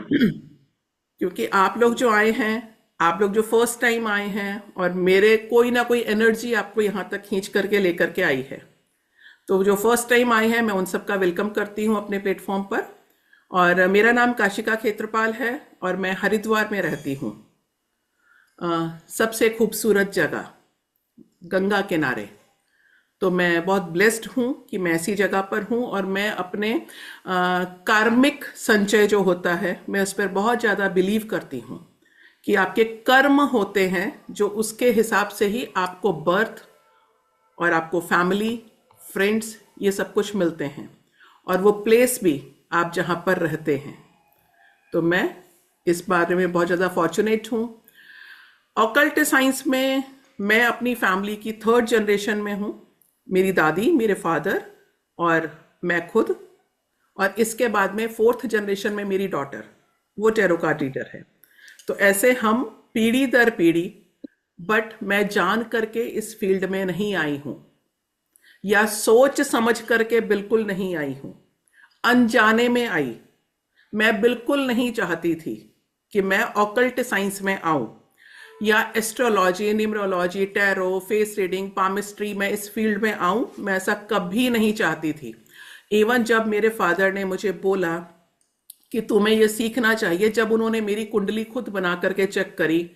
क्योंकि आप लोग जो आए हैं, आप लोग जो फर्स्ट टाइम आए हैं, और मेरे कोई ना कोई एनर्जी आपको यहाँ तक खींच करके लेकर के आई है। तो जो फर्स्ट टाइम आए हैं, मैं उन सबका वेलकम करती हूँ अपने प्लेटफॉर्म पर। और मेरा नाम काशिका खेत्रपाल है, और मैं हरिद्वार में रहती हूँ। सबसे खूबसूरत जगह, गंगा किनारे। तो मैं बहुत ब्लेस्ड हूँ कि मैं ऐसी जगह पर हूँ, और मैं अपने कार्मिक संचय जो होता है, मैं उस पर बहुत ज़्यादा बिलीव करती हूँ कि आपके कर्म होते हैं जो उसके हिसाब से ही आपको बर्थ और आपको फैमिली, फ्रेंड्स, ये सब कुछ मिलते हैं, और वो प्लेस भी आप जहाँ पर रहते हैं। तो मैं इस बारे में बहुत ज़्यादा फॉर्चुनेट हूँ। ऑकल्ट साइंस में मैं अपनी फैमिली की थर्ड जनरेशन में हूँ। मेरी दादी, मेरे फादर और मैं खुद, और इसके बाद में फोर्थ जनरेशन में मेरी डॉटर, वो टैरो कार्ड रीडर है। तो ऐसे हम पीढ़ी दर पीढ़ी, बट मैं जान करके इस फील्ड में नहीं आई हूँ, या सोच समझ करके बिल्कुल नहीं आई हूँ, अनजाने में आई। मैं बिल्कुल नहीं चाहती थी कि मैं ऑकल्ट साइंस में आऊं, या astrology, numerology, tarot, face reading, palmistry, मैं इस फील्ड में आऊं। मैं ऐसा कभी नहीं चाहती थी। इवन जब मेरे फादर ने मुझे बोला कि तुम्हें ये सीखना चाहिए, जब उन्होंने मेरी कुंडली खुद बना करके चेक करी,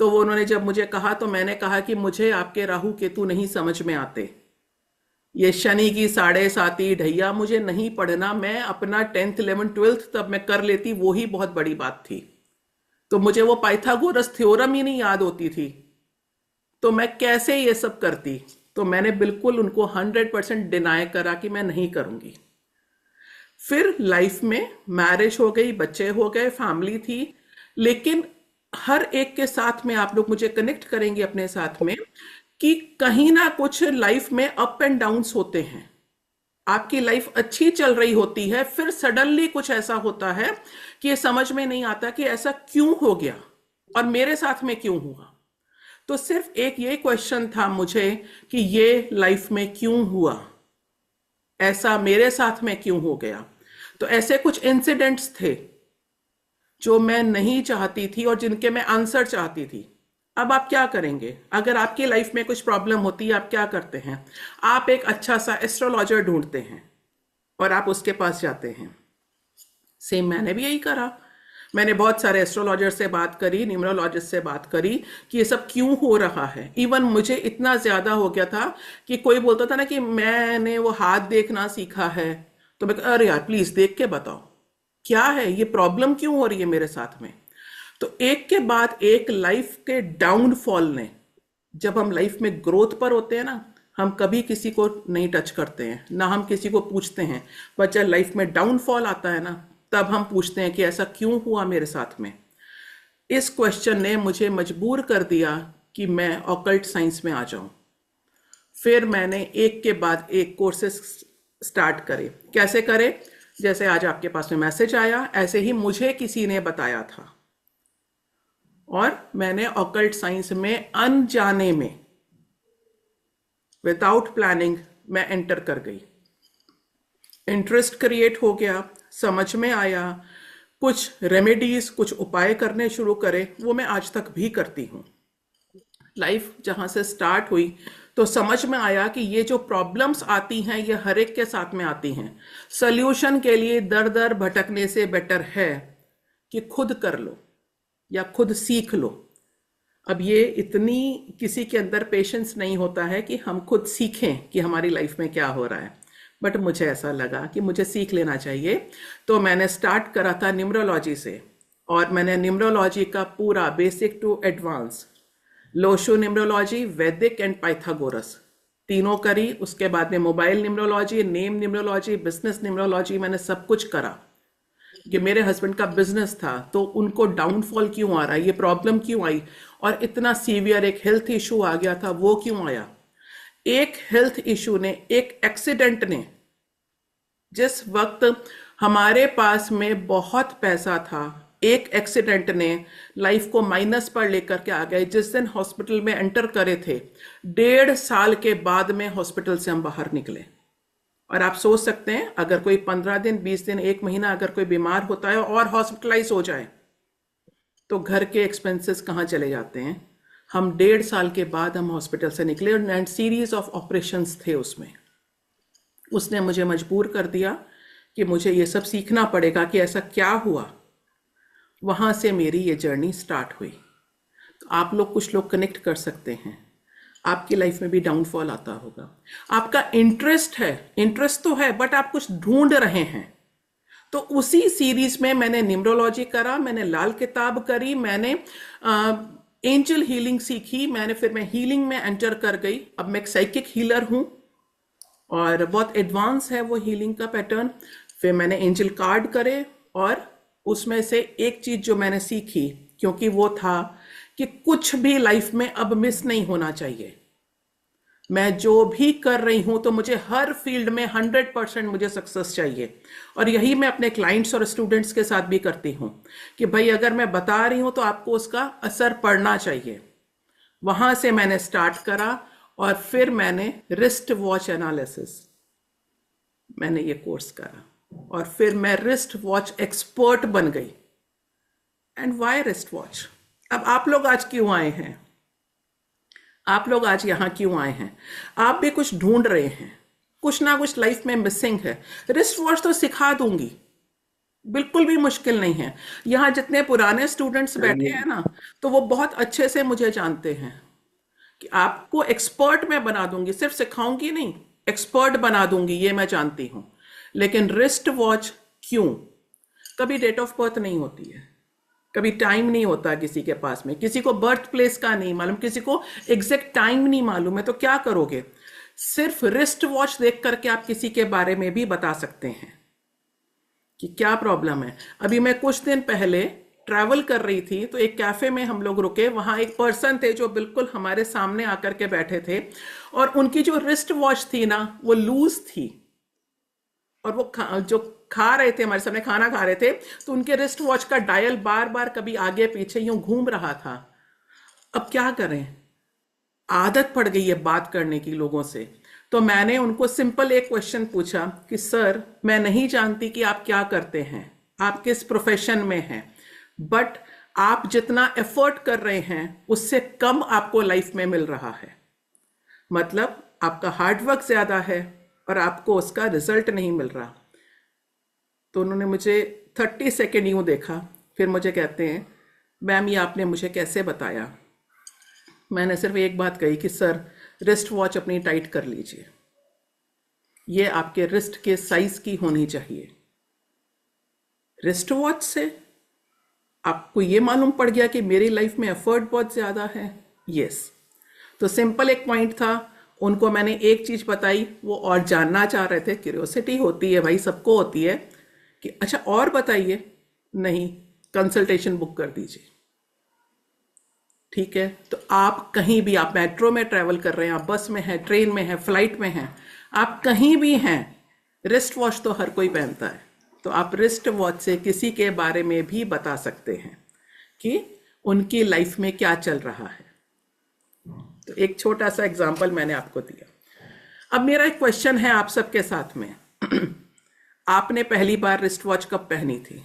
तो वो उन्होंने जब मुझे कहा, तो मैंने कहा कि मुझे आपके राहु केतु नहीं समझ में आते, ये शनि की साढ़े साती ढैया मुझे नहीं पढ़ना। मैं अपना 10th 11th 12th तब मैं कर लेती, वो ही बहुत बड़ी बात थी। तो मुझे वो पाइथागोरस थ्योरम ही नहीं याद होती थी, तो मैं कैसे ये सब करती। तो मैंने बिल्कुल उनको 100% डिनाई करा कि मैं नहीं करूंगी। फिर लाइफ में मैरिज हो गई, बच्चे हो गए, फैमिली थी। लेकिन हर एक के साथ में आप लोग मुझे कनेक्ट करेंगे अपने साथ में, कि कहीं ना कुछ लाइफ में अप एंड डाउन्स होते हैं। आपकी लाइफ अच्छी चल रही होती है, फिर सडनली कुछ ऐसा होता है कि ये समझ में नहीं आता कि ऐसा क्यों हो गया, और मेरे साथ में क्यों हुआ। तो सिर्फ एक ये क्वेश्चन था मुझे कि ये लाइफ में क्यों हुआ, ऐसा मेरे साथ में क्यों हो गया। तो ऐसे कुछ इंसिडेंट्स थे जो मैं नहीं चाहती थी, और जिनके मैं आंसर चाहती थी। अब आप क्या करेंगे अगर आपकी लाइफ में कुछ प्रॉब्लम होती है? आप क्या करते हैं? आप एक अच्छा सा एस्ट्रोलॉजर ढूंढते हैं, और आप उसके पास जाते हैं। सेम मैंने भी यही करा। मैंने बहुत सारे एस्ट्रोलॉजर से बात करी, न्यूमरोलॉजिस्ट से बात करी कि ये सब क्यों हो रहा है। इवन मुझे इतना ज्यादा हो गया था कि कोई बोलता था ना कि मैंने वो हाथ देखना सीखा है, तो मैं अरे यार प्लीज देख के बताओ क्या है, ये प्रॉब्लम क्यों हो रही है मेरे साथ में। तो एक के बाद एक लाइफ के डाउनफॉल ने, जब हम लाइफ में ग्रोथ पर होते हैं ना, हम कभी किसी को नहीं टच करते हैं, ना हम किसी को पूछते हैं। पर जब लाइफ में डाउनफॉल आता है ना, तब हम पूछते हैं कि ऐसा क्यों हुआ मेरे साथ में। इस क्वेश्चन ने मुझे मजबूर कर दिया कि मैं ऑकल्ट साइंस में आ जाऊं। फिर मैंने एक के बाद एक कोर्सेस स्टार्ट करे। कैसे करे? जैसे आज आपके पास में मैसेज आया, ऐसे ही मुझे किसी ने बताया था, और मैंने ऑकल्ट साइंस में अनजाने में, विदाउट प्लानिंग, मैं एंटर कर गई। इंटरेस्ट क्रिएट हो गया, समझ में आया, कुछ रेमेडीज, कुछ उपाय करने शुरू करे। वो मैं आज तक भी करती हूँ। लाइफ जहां से स्टार्ट हुई, तो समझ में आया कि ये जो प्रॉब्लम्स आती हैं, ये हर एक के साथ में आती हैं। सोल्यूशन के लिए दर दर भटकने से बेटर है कि खुद कर लो या खुद सीख लो। अब ये इतनी किसी के अंदर पेशेंस नहीं होता है कि हम खुद सीखें कि हमारी लाइफ में क्या हो रहा है। बट मुझे ऐसा लगा कि मुझे सीख लेना चाहिए। तो मैंने स्टार्ट करा था न्यूमरोलॉजी से, और मैंने न्यूमरोलॉजी का पूरा basic to advance, Lo Shu numerology, Vedic and Pythagoras, तीनों करी। उसके बाद में mobile numerology, name numerology, business numerology, मैंने सब कुछ करा। कि मेरे हस्बैंड का बिजनेस था, तो उनको डाउनफॉल क्यों आ रहा है, ये प्रॉब्लम क्यों आई, और इतना सीवियर एक हेल्थ इशू आ गया था, वो क्यों आया। एक हेल्थ इशू ने, एक एक्सीडेंट ने, जिस वक्त हमारे पास में बहुत पैसा था, एक एक्सीडेंट ने लाइफ को माइनस पर लेकर के आ गए। जिस दिन हॉस्पिटल में एंटर करे थे, 1.5 साल के बाद में हॉस्पिटल से हम बाहर निकले। और आप सोच सकते हैं अगर कोई 15 दिन 20 दिन 1 महीना अगर कोई बीमार होता है और हॉस्पिटलाइज हो जाए तो घर के एक्सपेंसेस कहाँ चले जाते हैं। हम 1.5 साल के बाद हम हॉस्पिटल से निकले एंड सीरीज ऑफ ऑपरेशंस थे उसमें। उसने मुझे मजबूर कर दिया कि मुझे ये सब सीखना पड़ेगा कि ऐसा क्या हुआ। वहाँ से मेरी ये जर्नी स्टार्ट हुई। तो आप लोग कुछ लोग कनेक्ट कर सकते हैं। आपकी लाइफ में भी डाउनफॉल आता होगा, आपका इंटरेस्ट है, इंटरेस्ट तो है बट आप कुछ ढूंढ रहे हैं। तो उसी सीरीज में मैंने न्यूमरोलॉजी करा, मैंने लाल किताब करी, मैंने एंजल हीलिंग सीखी, फिर मैं हीलिंग में एंटर कर गई। अब मैं एक साइकिक हीलर हूं और बहुत एडवांस है वो हीलिंग का पैटर्न। फिर मैंने एंजल कार्ड करे और उसमें से एक चीज जो मैंने सीखी, क्योंकि वो था कि कुछ भी लाइफ में अब मिस नहीं होना चाहिए। मैं जो भी कर रही हूं तो मुझे हर फील्ड में 100% मुझे सक्सेस चाहिए। और यही मैं अपने क्लाइंट्स और स्टूडेंट्स के साथ भी करती हूं कि भाई अगर मैं बता रही हूं तो आपको उसका असर पड़ना चाहिए। वहां से मैंने स्टार्ट करा और फिर मैंने रिस्ट वॉच एनालिसिस मैंने ये कोर्स करा और फिर मैं रिस्ट वॉच एक्सपर्ट बन गई। And why wrist watch? अब आप लोग आज क्यों आए हैं? आप लोग आज यहां क्यों आए हैं? आप भी कुछ ढूंढ रहे हैं, कुछ ना कुछ लाइफ में मिसिंग है। रिस्ट वॉच तो सिखा दूंगी, बिल्कुल भी मुश्किल नहीं है। यहां जितने पुराने स्टूडेंट्स बैठे हैं ना, तो वो बहुत अच्छे से मुझे जानते हैं कि आपको एक्सपर्ट मैं बना दूंगी, सिर्फ सिखाऊंगी नहीं, एक्सपर्ट बना दूंगी, ये मैं जानती हूं। लेकिन रिस्ट वॉच क्यों? कभी डेट ऑफ बर्थ नहीं होती है, कभी टाइम नहीं होता किसी के पास में, किसी को बर्थ प्लेस का नहीं मालूम, किसी को एग्जैक्ट टाइम नहीं मालूम है, तो क्या करोगे? सिर्फ रिस्ट वॉच देख करके आप किसी के बारे में भी बता सकते हैं कि क्या प्रॉब्लम है। अभी मैं कुछ दिन पहले ट्रैवल कर रही थी तो एक कैफे में हम लोग रुके, वहां एक पर्सन थे जो बिल्कुल हमारे सामने आकर के बैठे थे और उनकी जो रिस्ट वॉच थी ना वो लूज थी और वो जो खा रहे थे, हमारे सामने खाना खा रहे थे, तो उनके रिस्ट वॉच का डायल बार बार कभी आगे पीछे यूं घूम रहा था। अब क्या करें, आदत पड़ गई है बात करने की लोगों से। तो मैंने उनको सिंपल एक क्वेश्चन पूछा कि सर मैं नहीं जानती कि आप क्या करते हैं, आप किस प्रोफेशन में हैं, बट आप जितना एफर्ट कर रहे हैं उससे कम आपको लाइफ में मिल रहा है। मतलब आपका हार्डवर्क ज्यादा है और आपको उसका रिजल्ट नहीं मिल रहा। तो उन्होंने मुझे 30 सेकेंड यूं देखा, फिर मुझे कहते हैं मैम ये आपने मुझे कैसे बताया? मैंने सिर्फ एक बात कही कि सर रिस्ट वॉच अपनी टाइट कर लीजिए, ये आपके रिस्ट के साइज की होनी चाहिए। रिस्ट वॉच से आपको ये मालूम पड़ गया कि मेरी लाइफ में एफर्ट बहुत ज्यादा है। यस, तो सिंपल एक पॉइंट था, उनको मैंने एक चीज बताई, वो और जानना चाह रहे थे, क्यूरियोसिटी होती है भाई, सबको होती है कि अच्छा और बताइए। नहीं, कंसल्टेशन बुक कर दीजिए। ठीक है, तो आप कहीं भी, आप मेट्रो में ट्रैवल कर रहे हैं, आप बस में हैं, ट्रेन में हैं, फ्लाइट में हैं, आप कहीं भी हैं, रिस्ट वॉच तो हर कोई पहनता है। तो आप रिस्ट वॉच से किसी के बारे में भी बता सकते हैं कि उनकी लाइफ में क्या चल रहा है। तो एक छोटा सा एग्जाम्पल मैंने आपको दिया। अब मेरा एक क्वेश्चन है आप सबके साथ में आपने पहली बार रिस्ट वॉच कब पहनी थी?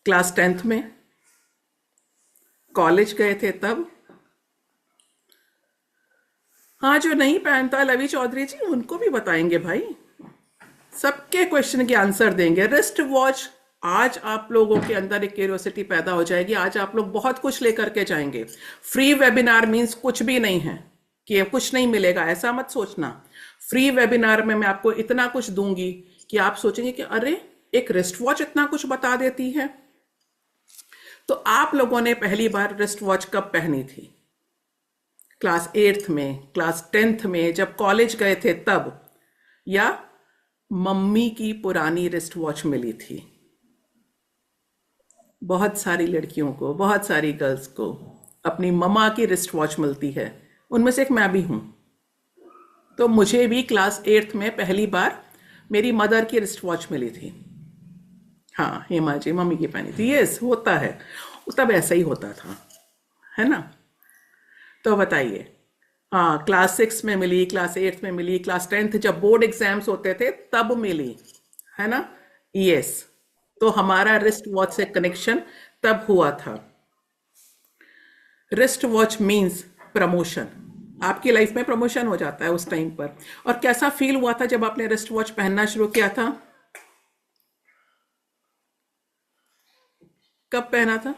क्लास 10th में? कॉलेज गए थे तब? हाँ, जो नहीं पहनता लवी चौधरी जी उनको भी बताएंगे भाई, सबके क्वेश्चन के आंसर देंगे। रिस्ट वॉच, आज आप लोगों के अंदर एक क्यूरियोसिटी पैदा हो जाएगी, आज आप लोग बहुत कुछ लेकर के जाएंगे। फ्री वेबिनार मीन्स कुछ भी नहीं है कि कुछ नहीं मिलेगा, ऐसा मत सोचना। फ्री वेबिनार में मैं आपको इतना कुछ दूंगी कि आप सोचेंगे कि अरे एक रिस्ट वॉच इतना कुछ बता देती है। तो आप लोगों ने पहली बार रिस्ट वॉच कब पहनी थी? क्लास 8th में, क्लास 10th में, जब कॉलेज गए थे तब, या मम्मी की पुरानी रिस्ट वॉच मिली थी? बहुत सारी लड़कियों को, बहुत सारी गर्ल्स को अपनी मम्मा की रिस्ट वॉच मिलती है, उनमें से एक मैं भी हूं। तो मुझे भी क्लास 8th में पहली बार मेरी मदर की रिस्ट वॉच मिली थी। हाँ, हेमा जी मम्मी की पहनी थी। यस, होता है, तब ऐसा ही होता था, है ना? तो बताइए, हाँ, क्लास 6 में मिली, क्लास 8 में मिली, क्लास 10th जब बोर्ड एग्जाम्स होते थे तब मिली, है ना? यस। तो हमारा रिस्ट वॉच से कनेक्शन तब हुआ था। Wrist watch means promotion. आपकी लाइफ में प्रमोशन हो जाता है उस टाइम पर। और कैसा फील हुआ था जब आपने रिस्ट वॉच पहनना शुरू किया था? कब पहना था?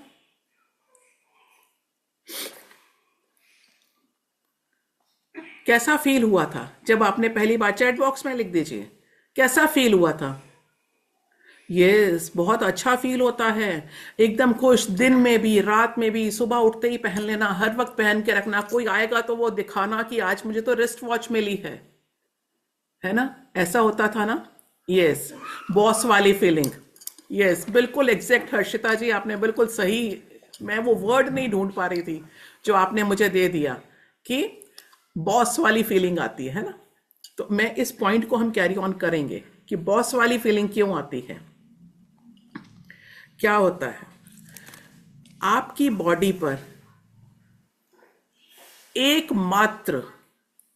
कैसा फील हुआ था जब आपने पहली बार? चैट बॉक्स में लिख दीजिए कैसा फील हुआ था। यस, बहुत अच्छा फील होता है। एकदम खुश, दिन में भी रात में भी, सुबह उठते ही पहन लेना, हर वक्त पहन के रखना, कोई आएगा तो वो दिखाना कि आज मुझे तो रिस्ट वॉच मिली है ना? ऐसा होता था ना? यस, बॉस वाली फीलिंग। यस, बिल्कुल एग्जैक्ट हर्षिता जी, आपने बिल्कुल सही। मैं वो वर्ड नहीं ढूंढ पा रही थी जो आपने मुझे दे दिया कि बॉस वाली फीलिंग आती है ना? तो मैं इस पॉइंट को हम कैरी ऑन करेंगे कि बॉस वाली फीलिंग क्यों आती है। क्या होता है आपकी बॉडी पर एकमात्र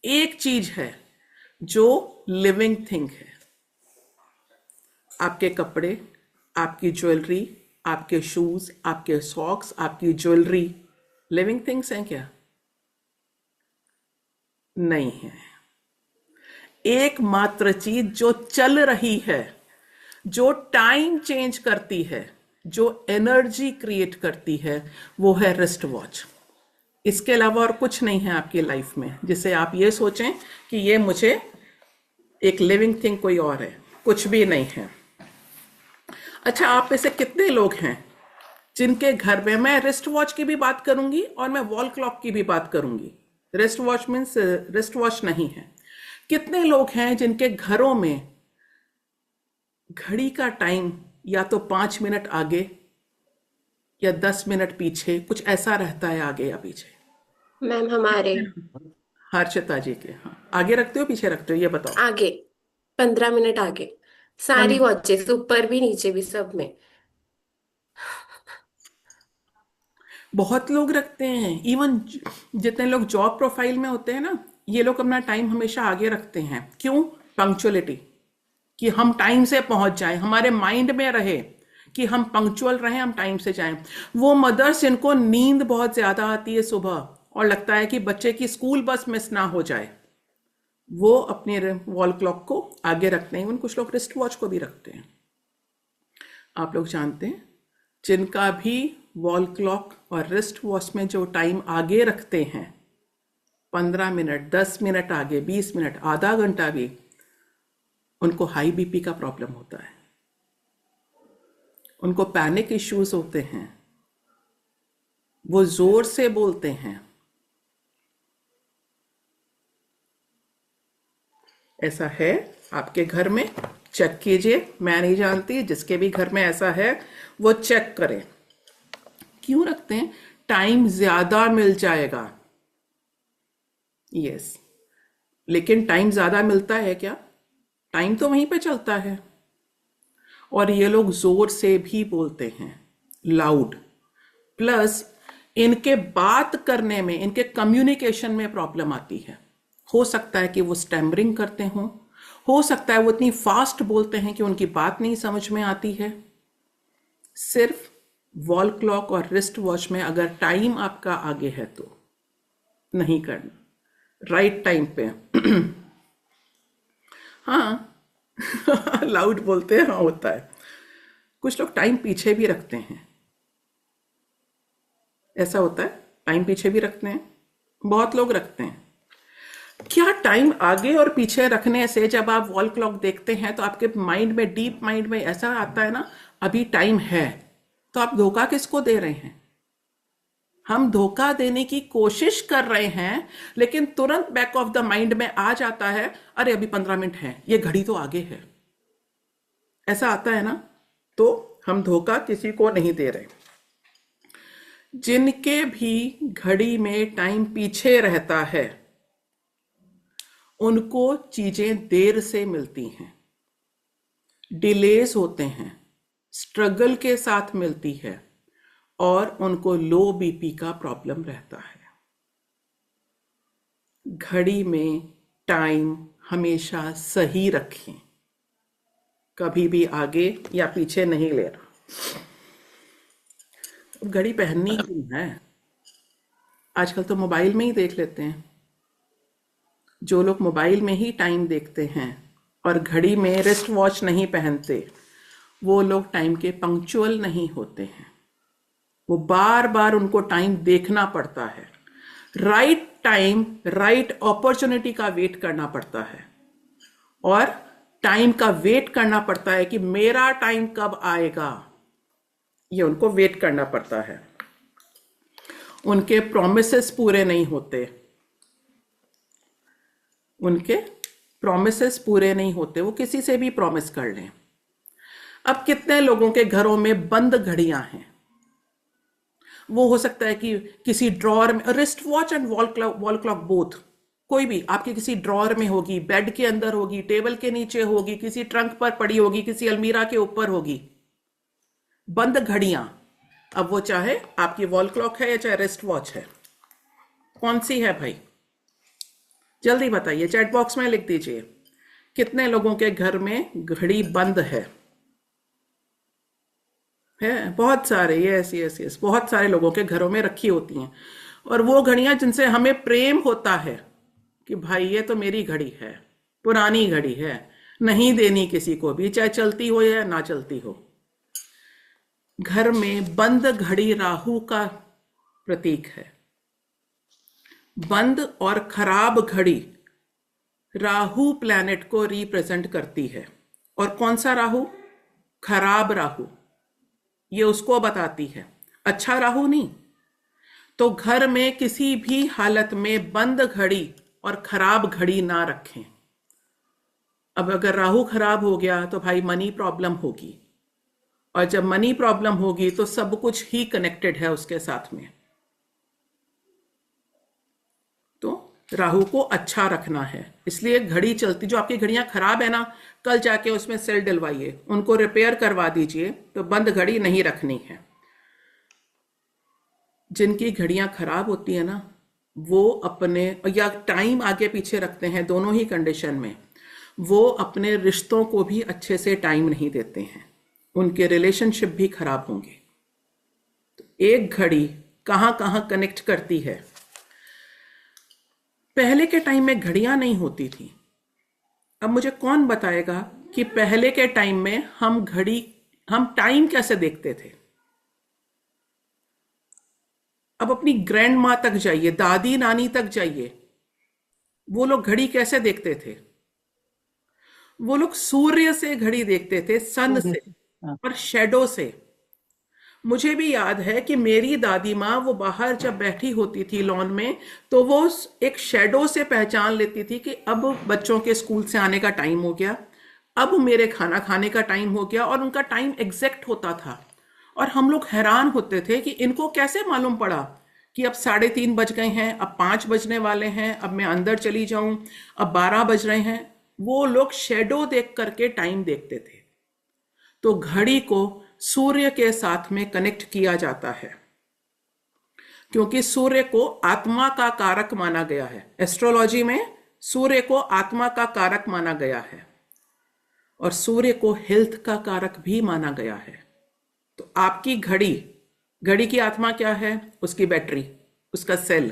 एक चीज है जो लिविंग थिंग है। आपके कपड़े, आपकी ज्वेलरी, आपके शूज, आपके सॉक्स, आपकी ज्वेलरी लिविंग थिंग्स हैं क्या? नहीं है। एकमात्र चीज जो चल रही है, जो टाइम चेंज करती है, जो एनर्जी क्रिएट करती है, वो है रिस्ट वॉच। इसके अलावा और कुछ नहीं है आपकी लाइफ में जिसे आप ये सोचें कि ये मुझे एक लिविंग थिंग कोई और है। कुछ भी नहीं है। अच्छा, आप में से कितने लोग हैं जिनके घर में, मैं रिस्ट वॉच की भी बात करूंगी और मैं वॉल क्लॉक की भी बात करूंगी, wrist watch means wrist watch नहीं है। कितने लोग हैं जिनके घरों में घड़ी का टाइम या तो 5 मिनट आगे या 10 मिनट पीछे, कुछ ऐसा रहता है, आगे या पीछे? मैम हमारे हर्षिता जी के, हाँ, आगे रखते हो पीछे रखते हो ये बताओ। आगे 15 मिनट आगे, सारी पन, वॉचेस ऊपर भी नीचे भी सब में। बहुत लोग रखते हैं। इवन जितने लोग जॉब प्रोफाइल में होते हैं ना, ये लोग अपना टाइम हमेशा आगे रखते हैं। क्यों? पंक्चुअलिटी, कि हम टाइम से पहुंच जाएं, हमारे माइंड में रहे कि हम पंक्चुअल रहें, हम टाइम से जाएं। वो मदर्स जिनको नींद बहुत ज्यादा आती है सुबह और लगता है कि बच्चे की स्कूल बस मिस ना हो जाए, वो अपने वॉल क्लॉक को आगे रखते हैं। इवन कुछ लोग रिस्ट वॉच को भी रखते हैं। आप लोग जानते हैं जिनका भी वॉल क्लॉक और रिस्ट वॉच में जो टाइम आगे रखते हैं, 15 मिनट, 10 मिनट आगे, 20 मिनट, आधा घंटा भी, उनको हाई बीपी का प्रॉब्लम होता है, उनको पैनिक इश्यूज होते हैं, वो जोर से बोलते हैं। ऐसा है आपके घर में? चेक कीजिए। मैं नहीं जानती, जिसके भी घर में ऐसा है वो चेक करें। क्यों रखते हैं? टाइम ज्यादा मिल जाएगा। यस, लेकिन टाइम ज्यादा मिलता है क्या? टाइम तो वहीं पे चलता है। और ये लोग जोर से भी बोलते हैं, लाउड। प्लस इनके बात करने में, इनके कम्युनिकेशन में प्रॉब्लम आती है। हो सकता है कि वो स्टैमरिंग करते हों, हो सकता है वो इतनी फास्ट बोलते हैं कि उनकी बात नहीं समझ में आती है। सिर्फ वॉल क्लॉक और रिस्ट वॉच में अगर टाइम आपका आगे है तो नहीं करना, राइट टाइम पे। हाँ, लाउड बोलते हैं, हाँ होता है। कुछ लोग टाइम पीछे भी रखते हैं। ऐसा होता है, टाइम पीछे भी रखते हैं, बहुत लोग रखते हैं। क्या टाइम आगे और पीछे रखने से जब आप वॉल क्लॉक देखते हैं तो आपके माइंड में, डीप माइंड में ऐसा आता है ना, अभी टाइम है, तो आप धोखा किसको दे रहे हैं? हम धोखा देने की कोशिश कर रहे हैं, लेकिन तुरंत बैक ऑफ द माइंड में आ जाता है, अरे अभी 15 मिनट है, ये घड़ी तो आगे है। ऐसा आता है ना? तो हम धोखा किसी को नहीं दे रहे। जिनके भी घड़ी में टाइम पीछे रहता है उनको चीजें देर से मिलती हैं, डिलेस होते हैं, स्ट्रगल के साथ मिलती है, और उनको लो बीपी का प्रॉब्लम रहता है। घड़ी में टाइम हमेशा सही रखें, कभी भी आगे या पीछे नहीं लेना। अब घड़ी पहननी क्यों है? आजकल तो मोबाइल में ही देख लेते हैं। जो लोग मोबाइल में ही टाइम देखते हैं और घड़ी में रिस्ट वॉच नहीं पहनते, वो लोग टाइम के पंक्चुअल नहीं होते हैं। वो बार बार उनको टाइम देखना पड़ता है। राइट टाइम, राइट अपॉर्चुनिटी का वेट करना पड़ता है, और टाइम का वेट करना पड़ता है कि मेरा टाइम कब आएगा, ये उनको वेट करना पड़ता है। उनके प्रोमिसेस पूरे नहीं होते, उनके प्रोमिसेस पूरे नहीं होते, वो किसी से भी प्रॉमिस कर लें। अब कितने लोगों के घरों में बंद घड़ियां हैं? वो हो सकता है कि किसी ड्रॉअर में, wrist watch and wall clock both, कोई भी आपके किसी ड्रॉअर में होगी, बेड के अंदर होगी, टेबल के नीचे होगी, किसी ट्रंक पर पड़ी होगी, किसी अलमीरा के ऊपर होगी, बंद घड़ियां। अब वो चाहे आपकी वॉल क्लॉक है या चाहे रिस्ट वॉच है, कौन सी है भाई? जल्दी बताइए, चैट बॉक्स में लिख दीजिए कितने लोगों के घर में घड़ी बंद है? बहुत सारे, यस यस यस, बहुत सारे लोगों के घरों में रखी होती हैं। और वो घड़ियां जिनसे हमें प्रेम होता है कि भाई ये तो मेरी घड़ी है, पुरानी घड़ी है, नहीं देनी किसी को भी, चाहे चलती हो या ना चलती हो। घर में बंद घड़ी राहु का प्रतीक है। बंद और खराब घड़ी राहु प्लैनेट को रिप्रेजेंट करती है। और कौन सा राहु? खराब राहु, ये उसको बताती है, अच्छा राहु नहीं। तो घर में किसी भी हालत में बंद घड़ी और खराब घड़ी ना रखें। अब अगर राहु खराब हो गया तो भाई मनी प्रॉब्लम होगी, और जब मनी प्रॉब्लम होगी तो सब कुछ ही कनेक्टेड है उसके साथ में। तो राहु को अच्छा रखना है, इसलिए घड़ी चलती, जो आपकी घड़ियां खराब है ना, कल जाके उसमें सेल डलवाइए, उनको रिपेयर करवा दीजिए। तो बंद घड़ी नहीं रखनी है। जिनकी घड़ियां खराब होती है ना, वो अपने, या टाइम आगे पीछे रखते हैं, दोनों ही कंडीशन में, वो अपने रिश्तों को भी अच्छे से टाइम नहीं देते हैं, उनके रिलेशनशिप भी खराब होंगे। तो एक घड़ी कहां कहां कनेक्ट करती है? पहले के टाइम में घड़ियां नहीं होती थी। अब मुझे कौन बताएगा कि पहले के टाइम में हम टाइम कैसे देखते थे? अब अपनी ग्रैंड माँ तक जाइए, दादी नानी तक जाइए, वो लोग घड़ी कैसे देखते थे? वो लोग सूर्य से घड़ी देखते थे, सन सूर्य से से, हाँ। और शेडो से। मुझे भी याद है कि मेरी दादी माँ वो बाहर जब बैठी होती थी लॉन में, तो वो एक शेडो से पहचान लेती थी कि अब बच्चों के स्कूल से आने का टाइम हो गया, अब मेरे खाना खाने का टाइम हो गया, और उनका टाइम एग्जैक्ट होता था। और हम लोग हैरान होते थे कि इनको कैसे मालूम पड़ा कि अब 3:30 बज गए हैं, अब 5 बजने वाले हैं, अब मैं अंदर चली जाऊं, अब 12 बज रहे हैं। वो लोग शेडो देख करके टाइम देखते थे। तो घड़ी को सूर्य के साथ में कनेक्ट किया जाता है, क्योंकि सूर्य को आत्मा का कारक माना गया है। एस्ट्रोलॉजी में सूर्य को आत्मा का कारक माना गया है, और सूर्य को हेल्थ का कारक भी माना गया है। तो आपकी घड़ी, घड़ी की आत्मा क्या है? उसकी बैटरी, उसका सेल,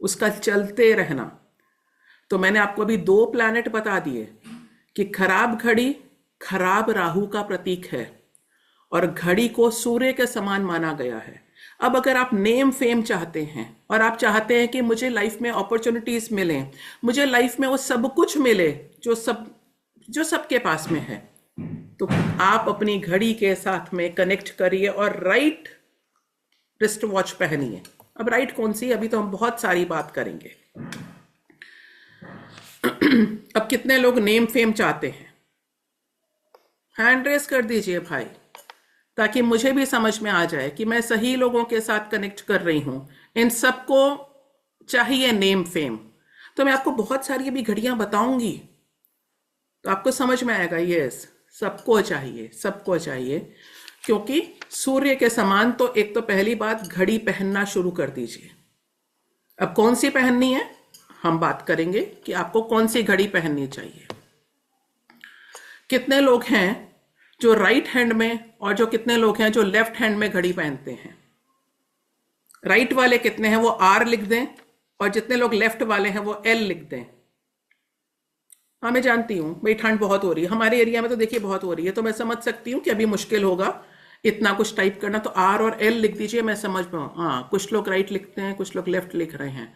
उसका चलते रहना। तो मैंने आपको अभी 2 प्लैनेट बता दिए कि खराब घड़ी खराब राहु का प्रतीक है, और घड़ी को सूर्य के समान माना गया है। अब अगर आप नेम फेम चाहते हैं, और आप चाहते हैं कि मुझे लाइफ में अपॉर्चुनिटीज मिलें, मुझे लाइफ में वो सब कुछ मिले जो सबके पास में है, तो आप अपनी घड़ी के साथ में कनेक्ट करिए और राइट रिस्ट वॉच पहनिए। अब राइट कौन सी, अभी तो हम बहुत सारी बात करेंगे। अब कितने लोग नेम फेम चाहते हैं? हैंड रेस कर दीजिए भाई, ताकि मुझे भी समझ में आ जाए कि मैं सही लोगों के साथ कनेक्ट कर रही हूं। इन सबको चाहिए नेम फेम, तो मैं आपको बहुत सारी अभी घड़ियां बताऊंगी, तो आपको समझ में आएगा। यस, सबको चाहिए, सबको चाहिए, क्योंकि सूर्य के समान। तो एक तो पहली बात, घड़ी पहनना शुरू कर दीजिए। अब कौन सी पहननी है? हम बात करेंगे कि आपको कौन सी घड़ी पहननी चाहिए। कितने लोग हैं जो राइट हैंड में और जो कितने लोग हैं जो लेफ्ट हैंड में घड़ी पहनते हैं? राइट वाले कितने हैं वो आर लिख दें, और जितने लोग लेफ्ट वाले हैं वो एल लिख दें। हाँ मैं जानती हूँ भाई ठंड बहुत हो रही है, हमारे एरिया में तो देखिए बहुत हो रही है, तो मैं समझ सकती हूँ कि अभी मुश्किल होगा इतना कुछ टाइप करना, तो आर और एल लिख दीजिए, मैं समझ पाऊँ। हाँ कुछ लोग राइट लिखते हैं, कुछ लोग लेफ्ट लिख रहे हैं।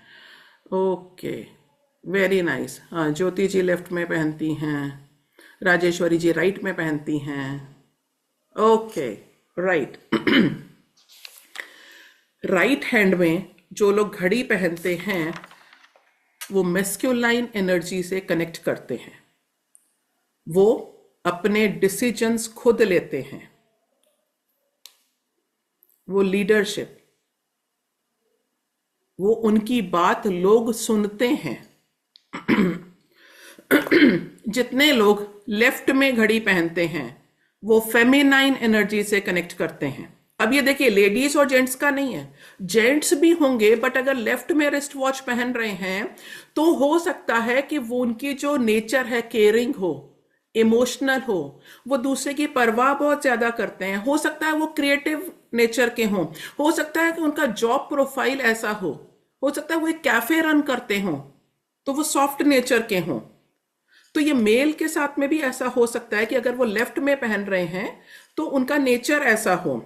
Okay, very nice. हाँ ज्योति जी लेफ्ट में पहनती हैं, राजेश्वरी जी राइट में पहनती हैं। Okay right. राइट हैंड में जो लोग घड़ी पहनते हैं वो मैस्कुलाइन एनर्जी से कनेक्ट करते हैं, वो अपने डिसीजंस खुद लेते हैं, वो लीडरशिप, वो उनकी बात लोग सुनते हैं। जितने लोग लेफ्ट में घड़ी पहनते हैं वो फेमिनाइन एनर्जी से कनेक्ट करते हैं। अब ये देखिए लेडीज और जेंट्स का नहीं है, जेंट्स भी होंगे, बट अगर लेफ्ट में रिस्ट वॉच पहन रहे हैं तो हो सकता है कि वो उनकी जो नेचर है केयरिंग हो, इमोशनल हो दूसरे की परवाह बहुत ज्यादा करते हैं, हो सकता है वो क्रिएटिव नेचर के हों, हो सकता है कि उनका जॉब प्रोफाइल ऐसा हो सकता है वो एक कैफे रन करते हों तो वो सॉफ्ट नेचर के हों। तो ये मेल के साथ में भी ऐसा हो सकता है कि अगर वो लेफ्ट में पहन रहे हैं तो उनका नेचर ऐसा हो।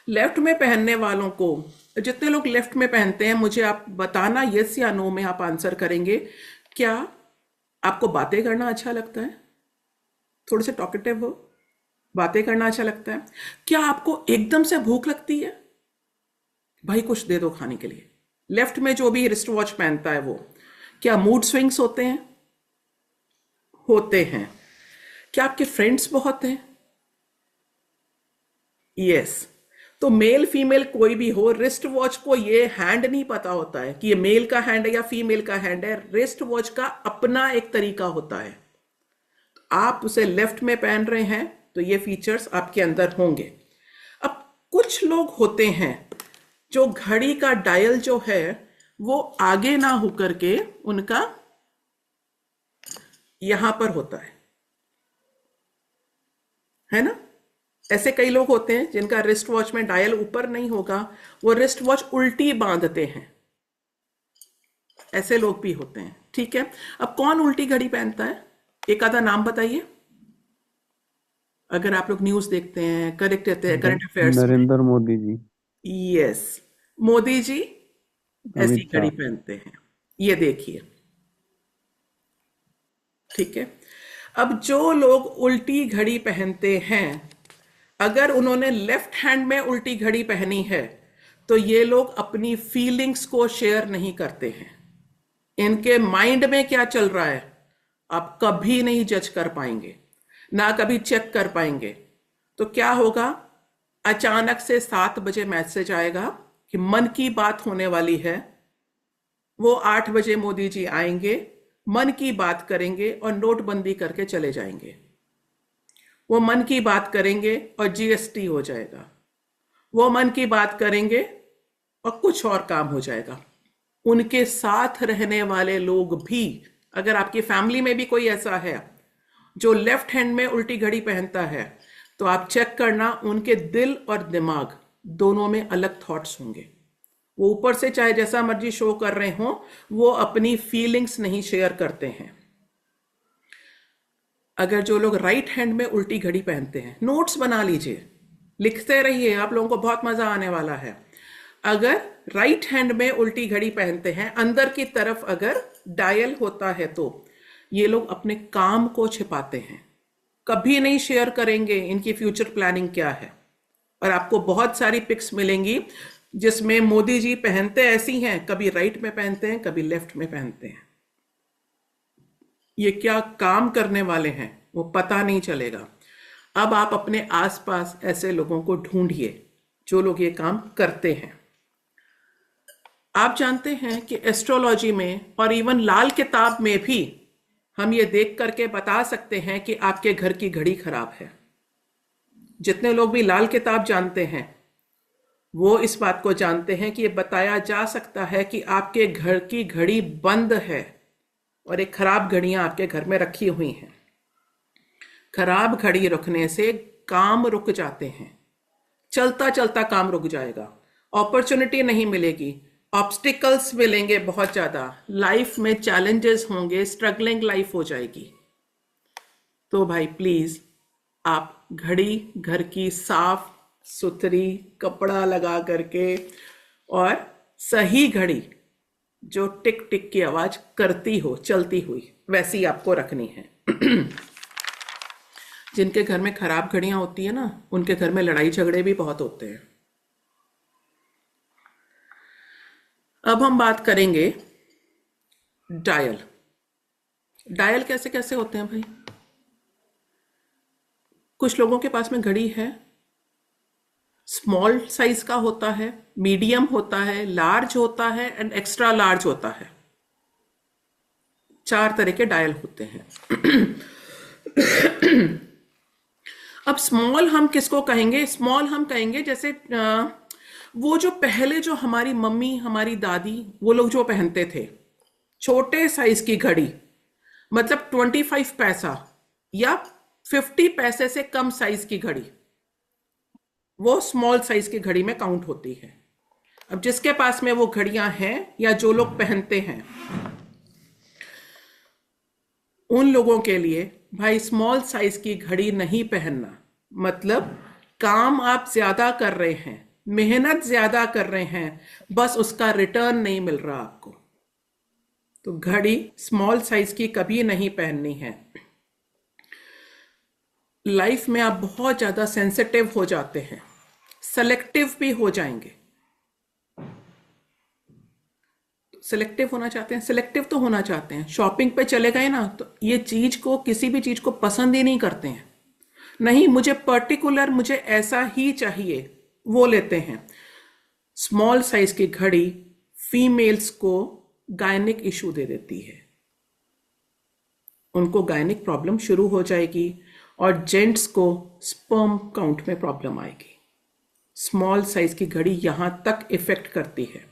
लेफ्ट में पहनने वालों को, जितने लोग लेफ्ट में पहनते हैं मुझे आप बताना यस या नो में आप आंसर करेंगे। क्या आपको बातें करना अच्छा लगता है? थोड़े से टॉकेटिव हो, बातें करना अच्छा लगता है? क्या आपको एकदम से भूख लगती है? भाई कुछ दे दो खाने के लिए। लेफ्ट में जो भी रिस्ट वॉच पहनता है वो, क्या मूड स्विंग्स होते हैं? होते हैं। क्या आपके फ्रेंड्स बहुत हैं? यस। तो मेल फीमेल कोई भी हो, रिस्ट वॉच को ये हैंड नहीं पता होता है कि ये मेल का हैंड है या फीमेल का हैंड है। रिस्ट वॉच का अपना एक तरीका होता है। आप उसे लेफ्ट में पहन रहे हैं तो ये फीचर्स आपके अंदर होंगे। अब कुछ लोग होते हैं जो घड़ी का डायल जो है वो आगे ना होकर के उनका यहां पर होता है ना? ऐसे कई लोग होते हैं जिनका रिस्ट वॉच में डायल ऊपर नहीं होगा, वो रिस्ट वॉच उल्टी बांधते हैं। ऐसे लोग भी होते हैं, ठीक है। अब कौन उल्टी घड़ी पहनता है? एक आधा नाम बताइए। अगर आप लोग न्यूज देखते हैं, करेक्ट रहते हैं करंट अफेयर्स में। नरेंद्र मोदी जी। यस, मोदी जी ऐसी अमित घड़ी शाह। पहनते हैं, ये देखिए, ठीक है। अब जो लोग उल्टी घड़ी पहनते हैं, अगर उन्होंने लेफ्ट हैंड में उल्टी घड़ी पहनी है तो ये लोग अपनी फीलिंग्स को शेयर नहीं करते हैं। इनके माइंड में क्या चल रहा है आप कभी नहीं जज कर पाएंगे, ना कभी चेक कर पाएंगे। तो क्या होगा, अचानक से 7 बजे मैसेज आएगा कि मन की बात होने वाली है, वो 8 बजे मोदी जी आएंगे, मन की बात करेंगे और नोटबंदी करके चले जाएंगे। वो मन की बात करेंगे और जीएसटी हो जाएगा, वो मन की बात करेंगे और कुछ और काम हो जाएगा। उनके साथ रहने वाले लोग भी, अगर आपकी फैमिली में भी कोई ऐसा है जो लेफ्ट हैंड में उल्टी घड़ी पहनता है, तो आप चेक करना उनके दिल और दिमाग दोनों में अलग थॉट्स होंगे। वो ऊपर से चाहे जैसा मर्जी शो कर रहे हो, वो अपनी फीलिंग्स नहीं शेयर करते हैं। अगर जो लोग राइट हैंड में उल्टी घड़ी पहनते हैं, नोट्स बना लीजिए, लिखते रहिए, आप लोगों को बहुत मजा आने वाला है। अगर राइट हैंड में उल्टी घड़ी पहनते हैं, अंदर की तरफ अगर डायल होता है, तो ये लोग अपने काम को छिपाते हैं, कभी नहीं शेयर करेंगे इनकी फ्यूचर प्लानिंग क्या है। और आपको बहुत सारी पिक्स मिलेंगी जिसमें मोदी जी पहनते ऐसी हैं, कभी राइट में पहनते हैं, कभी लेफ्ट में पहनते हैं। ये क्या काम करने वाले हैं वो पता नहीं चलेगा। अब आप अपने आसपास ऐसे लोगों को ढूंढिए जो लोग ये काम करते हैं। आप जानते हैं कि एस्ट्रोलॉजी में और इवन लाल किताब में भी हम ये देख करके बता सकते हैं कि आपके घर की घड़ी खराब है। जितने लोग भी लाल किताब जानते हैं वो इस बात को जानते हैं कि ये बताया जा सकता है कि आपके घर की घड़ी बंद है और एक खराब घड़ियां आपके घर में रखी हुई हैं। खराब घड़ी रखने से काम रुक जाते हैं, चलता चलता काम रुक जाएगा, अपॉर्चुनिटी नहीं मिलेगी, ऑब्स्टिकल्स मिलेंगे बहुत ज्यादा, लाइफ में चैलेंजेस होंगे, स्ट्रगलिंग लाइफ हो जाएगी। तो भाई प्लीज आप घड़ी घर की साफ सुथरी कपड़ा लगा करके और सही घड़ी जो टिक टिक की आवाज करती हो चलती हुई वैसी आपको रखनी है। जिनके घर में खराब घड़ियां होती है ना, उनके घर में लड़ाई झगड़े भी बहुत होते हैं। अब हम बात करेंगे डायल। डायल कैसे कैसे होते हैं भाई? कुछ लोगों के पास में घड़ी है, स्मॉल साइज का होता है, मीडियम होता है, लार्ज होता है एंड एक्स्ट्रा लार्ज होता है। 4 तरह के डायल होते हैं। अब स्मॉल हम किसको कहेंगे? स्मॉल हम कहेंगे जैसे वो जो पहले जो हमारी मम्मी हमारी दादी वो लोग जो पहनते थे, छोटे साइज की घड़ी, मतलब 25 पैसा या 50 पैसे से कम साइज की घड़ी, वो स्मॉल साइज की घड़ी में काउंट होती है। अब जिसके पास में वो घड़ियां हैं या जो लोग पहनते हैं, उन लोगों के लिए भाई स्मॉल साइज की घड़ी नहीं पहनना। मतलब काम आप ज्यादा कर रहे हैं, मेहनत ज्यादा कर रहे हैं, बस उसका रिटर्न नहीं मिल रहा आपको, तो घड़ी स्मॉल साइज की कभी नहीं पहननी है। लाइफ में आप बहुत ज्यादा सेंसिटिव हो जाते हैं, सेलेक्टिव भी हो जाएंगे। सेलेक्टिव होना चाहते हैं, सेलेक्टिव तो होना चाहते हैं। शॉपिंग पे चले गए ना, तो ये चीज को, किसी भी चीज को पसंद ही नहीं करते हैं। नहीं, मुझे पर्टिकुलर, मुझे ऐसा ही चाहिए, वो लेते हैं। स्मॉल साइज की घड़ी फीमेल्स को गायनिक इशू दे देती है, उनको गायनिक प्रॉब्लम शुरू हो जाएगी और जेंट्स को स्पर्म काउंट में प्रॉब्लम आएगी। स्मॉल साइज की घड़ी यहां तक इफेक्ट करती है।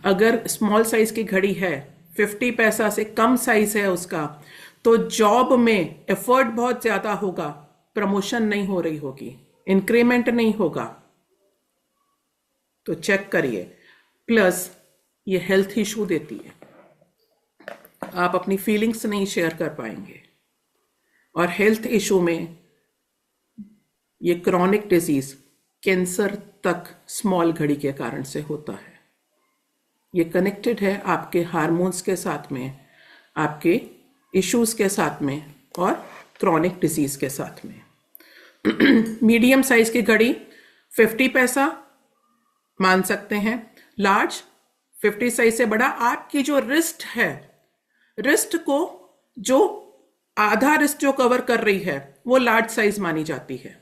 अगर स्मॉल साइज की घड़ी है, 50 पैसा से कम साइज है उसका, तो जॉब में एफर्ट बहुत ज्यादा होगा, प्रमोशन नहीं हो रही होगी, इंक्रीमेंट नहीं होगा, तो चेक करिए। प्लस ये हेल्थ इशू देती है, आप अपनी फीलिंग्स नहीं शेयर कर पाएंगे, और हेल्थ इशू में ये क्रॉनिक डिजीज, कैंसर तक स्मॉल घड़ी के कारण से होता है। ये कनेक्टेड है आपके हार्मोन्स के साथ में, आपके इश्यूज के साथ में और क्रॉनिक डिजीज के साथ में। मीडियम साइज की घड़ी 50 पैसा मान सकते हैं, लार्ज 50 साइज से बड़ा। आपकी जो रिस्ट है, रिस्ट को जो आधा रिस्ट जो कवर कर रही है, वो लार्ज साइज मानी जाती है।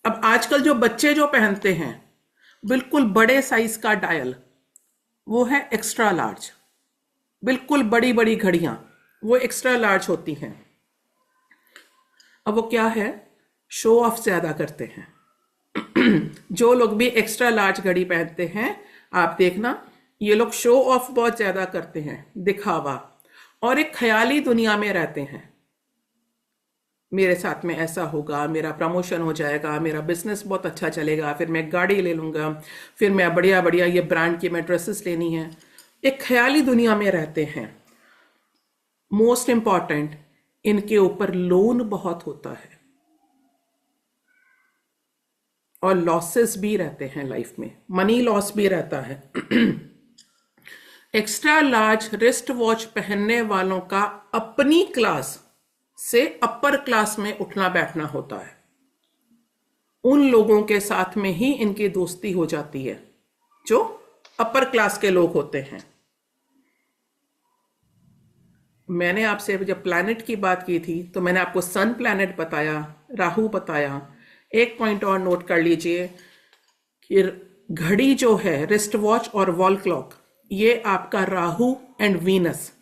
अब आजकल जो बच्चे जो पहनते हैं बिल्कुल बड़े साइज का डायल, वो है एक्स्ट्रा लार्ज। बिल्कुल बड़ी बड़ी घड़ियां वो एक्स्ट्रा लार्ज होती हैं। अब वो क्या है, शो ऑफ ज्यादा करते हैं। जो लोग भी एक्स्ट्रा लार्ज घड़ी पहनते हैं, आप देखना, ये लोग शो ऑफ बहुत ज्यादा करते हैं, दिखावा, और एक ख्याली दुनिया में रहते हैं। मेरे साथ में ऐसा होगा, मेरा प्रमोशन हो जाएगा, मेरा बिजनेस बहुत अच्छा चलेगा, फिर मैं गाड़ी ले लूंगा, फिर मैं बढ़िया बढ़िया ये ब्रांड की मैं ड्रेसेस लेनी है। एक ख्याली दुनिया में रहते हैं। मोस्ट इंपॉर्टेंट, इनके ऊपर लोन बहुत होता है और लॉसेस भी रहते हैं लाइफ में, मनी लॉस भी रहता है। एक्स्ट्रा लार्ज रिस्ट वॉच पहनने वालों का अपनी क्लास से अपर क्लास में उठना बैठना होता है। उन लोगों के साथ में ही इनकी दोस्ती हो जाती है जो अपर क्लास के लोग होते हैं। मैंने आपसे जब प्लैनेट की बात की थी तो मैंने आपको सन प्लैनेट बताया, राहु बताया। एक पॉइंट और नोट कर लीजिए कि घड़ी जो है, रिस्ट वॉच और वॉल क्लॉक, ये आपका राहु एंड वीनस,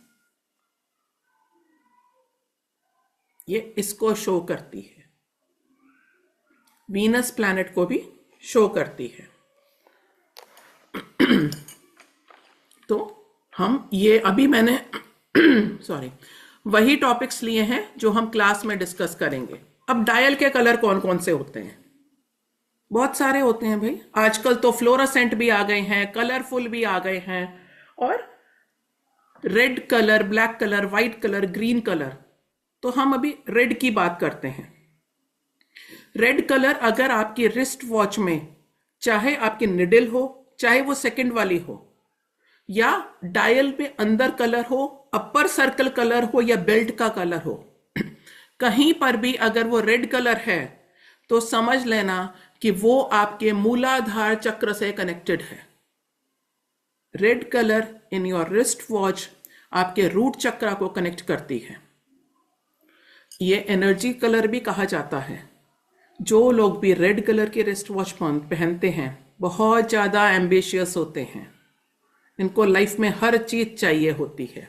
ये इसको शो करती है, वीनस प्लैनेट को भी शो करती है। तो हम ये अभी मैंने सॉरी वही टॉपिक्स लिए हैं जो हम क्लास में डिस्कस करेंगे। अब डायल के कलर कौन कौन से होते हैं? बहुत सारे होते हैं भाई। आजकल तो फ्लोरोसेंट भी आ गए हैं, कलरफुल भी आ गए हैं, और red colour, black colour, white colour, green colour. तो हम अभी रेड की बात करते हैं। रेड कलर अगर आपकी रिस्ट वॉच में, चाहे आपकी निडल हो, चाहे वो सेकंड वाली हो, या डायल पे अंदर कलर हो, अपर सर्कल कलर हो, या बेल्ट का कलर हो, कहीं पर भी अगर वो रेड कलर है तो समझ लेना कि वो आपके मूलाधार चक्र से कनेक्टेड है। Red colour in your wrist watch आपके रूट चक्र को कनेक्ट करती है। ये एनर्जी कलर भी कहा जाता है। जो लोग भी रेड कलर की रिस्ट वॉच पहनते हैं बहुत ज्यादा एम्बिशियस होते हैं। इनको लाइफ में हर चीज चाहिए होती है,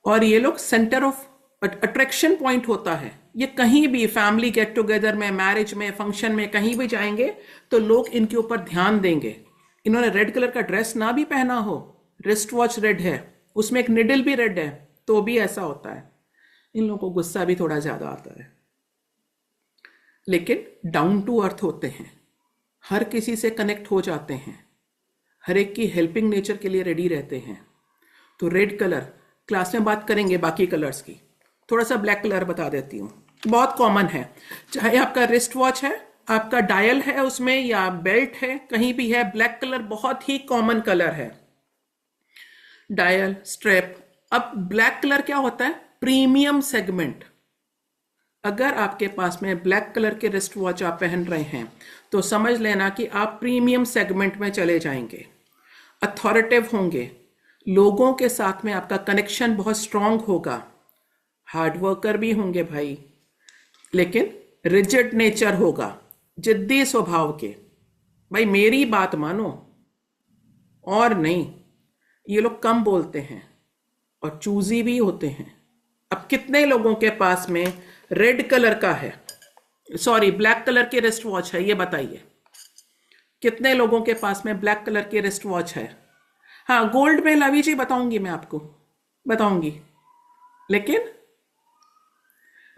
और ये लोग सेंटर ऑफ अट्रैक्शन पॉइंट होता है। ये कहीं भी फैमिली गेट टुगेदर में, मैरिज में, फंक्शन में, कहीं भी जाएंगे तो लोग इनके ऊपर ध्यान देंगे। इन्होंने रेड कलर का ड्रेस ना भी पहना हो, रिस्ट वॉच रेड है, उसमें एक निडल भी रेड है, तो भी ऐसा होता है। इन लोगों को गुस्सा भी थोड़ा ज्यादा आता है, लेकिन डाउन टू अर्थ होते हैं, हर किसी से कनेक्ट हो जाते हैं, हर एक की हेल्पिंग नेचर के लिए रेडी रहते हैं। तो रेड कलर क्लास में बात करेंगे बाकी कलर्स की। थोड़ा सा ब्लैक कलर बता देती हूँ, बहुत कॉमन है। चाहे आपका रिस्ट वॉच है, आपका डायल है उसमें, या बेल्ट है, कहीं भी है, ब्लैक कलर बहुत ही कॉमन कलर है। Dial, strap. अब ब्लैक कलर क्या होता है? Premium segment. अगर आपके पास में ब्लैक कलर के रिस्ट वॉच आप पहन रहे हैं तो समझ लेना कि आप प्रीमियम सेगमेंट में चले जाएंगे, अथॉरिटेटिव होंगे, लोगों के साथ में आपका कनेक्शन बहुत स्ट्रांग होगा, हार्ड वर्कर भी होंगे भाई, लेकिन रिजिड नेचर होगा, जिद्दी स्वभाव के। भाई मेरी बात मानो और नहीं। ये लोग कम बोलते हैं और चूजी भी होते हैं। अब कितने लोगों के पास में रेड कलर का है, सॉरी ब्लैक कलर की रिस्ट वॉच है, ये बताइए। कितने लोगों के पास में ब्लैक कलर की रिस्ट वॉच है? हाँ, गोल्ड में लवी जी बताऊंगी, मैं आपको बताऊंगी, लेकिन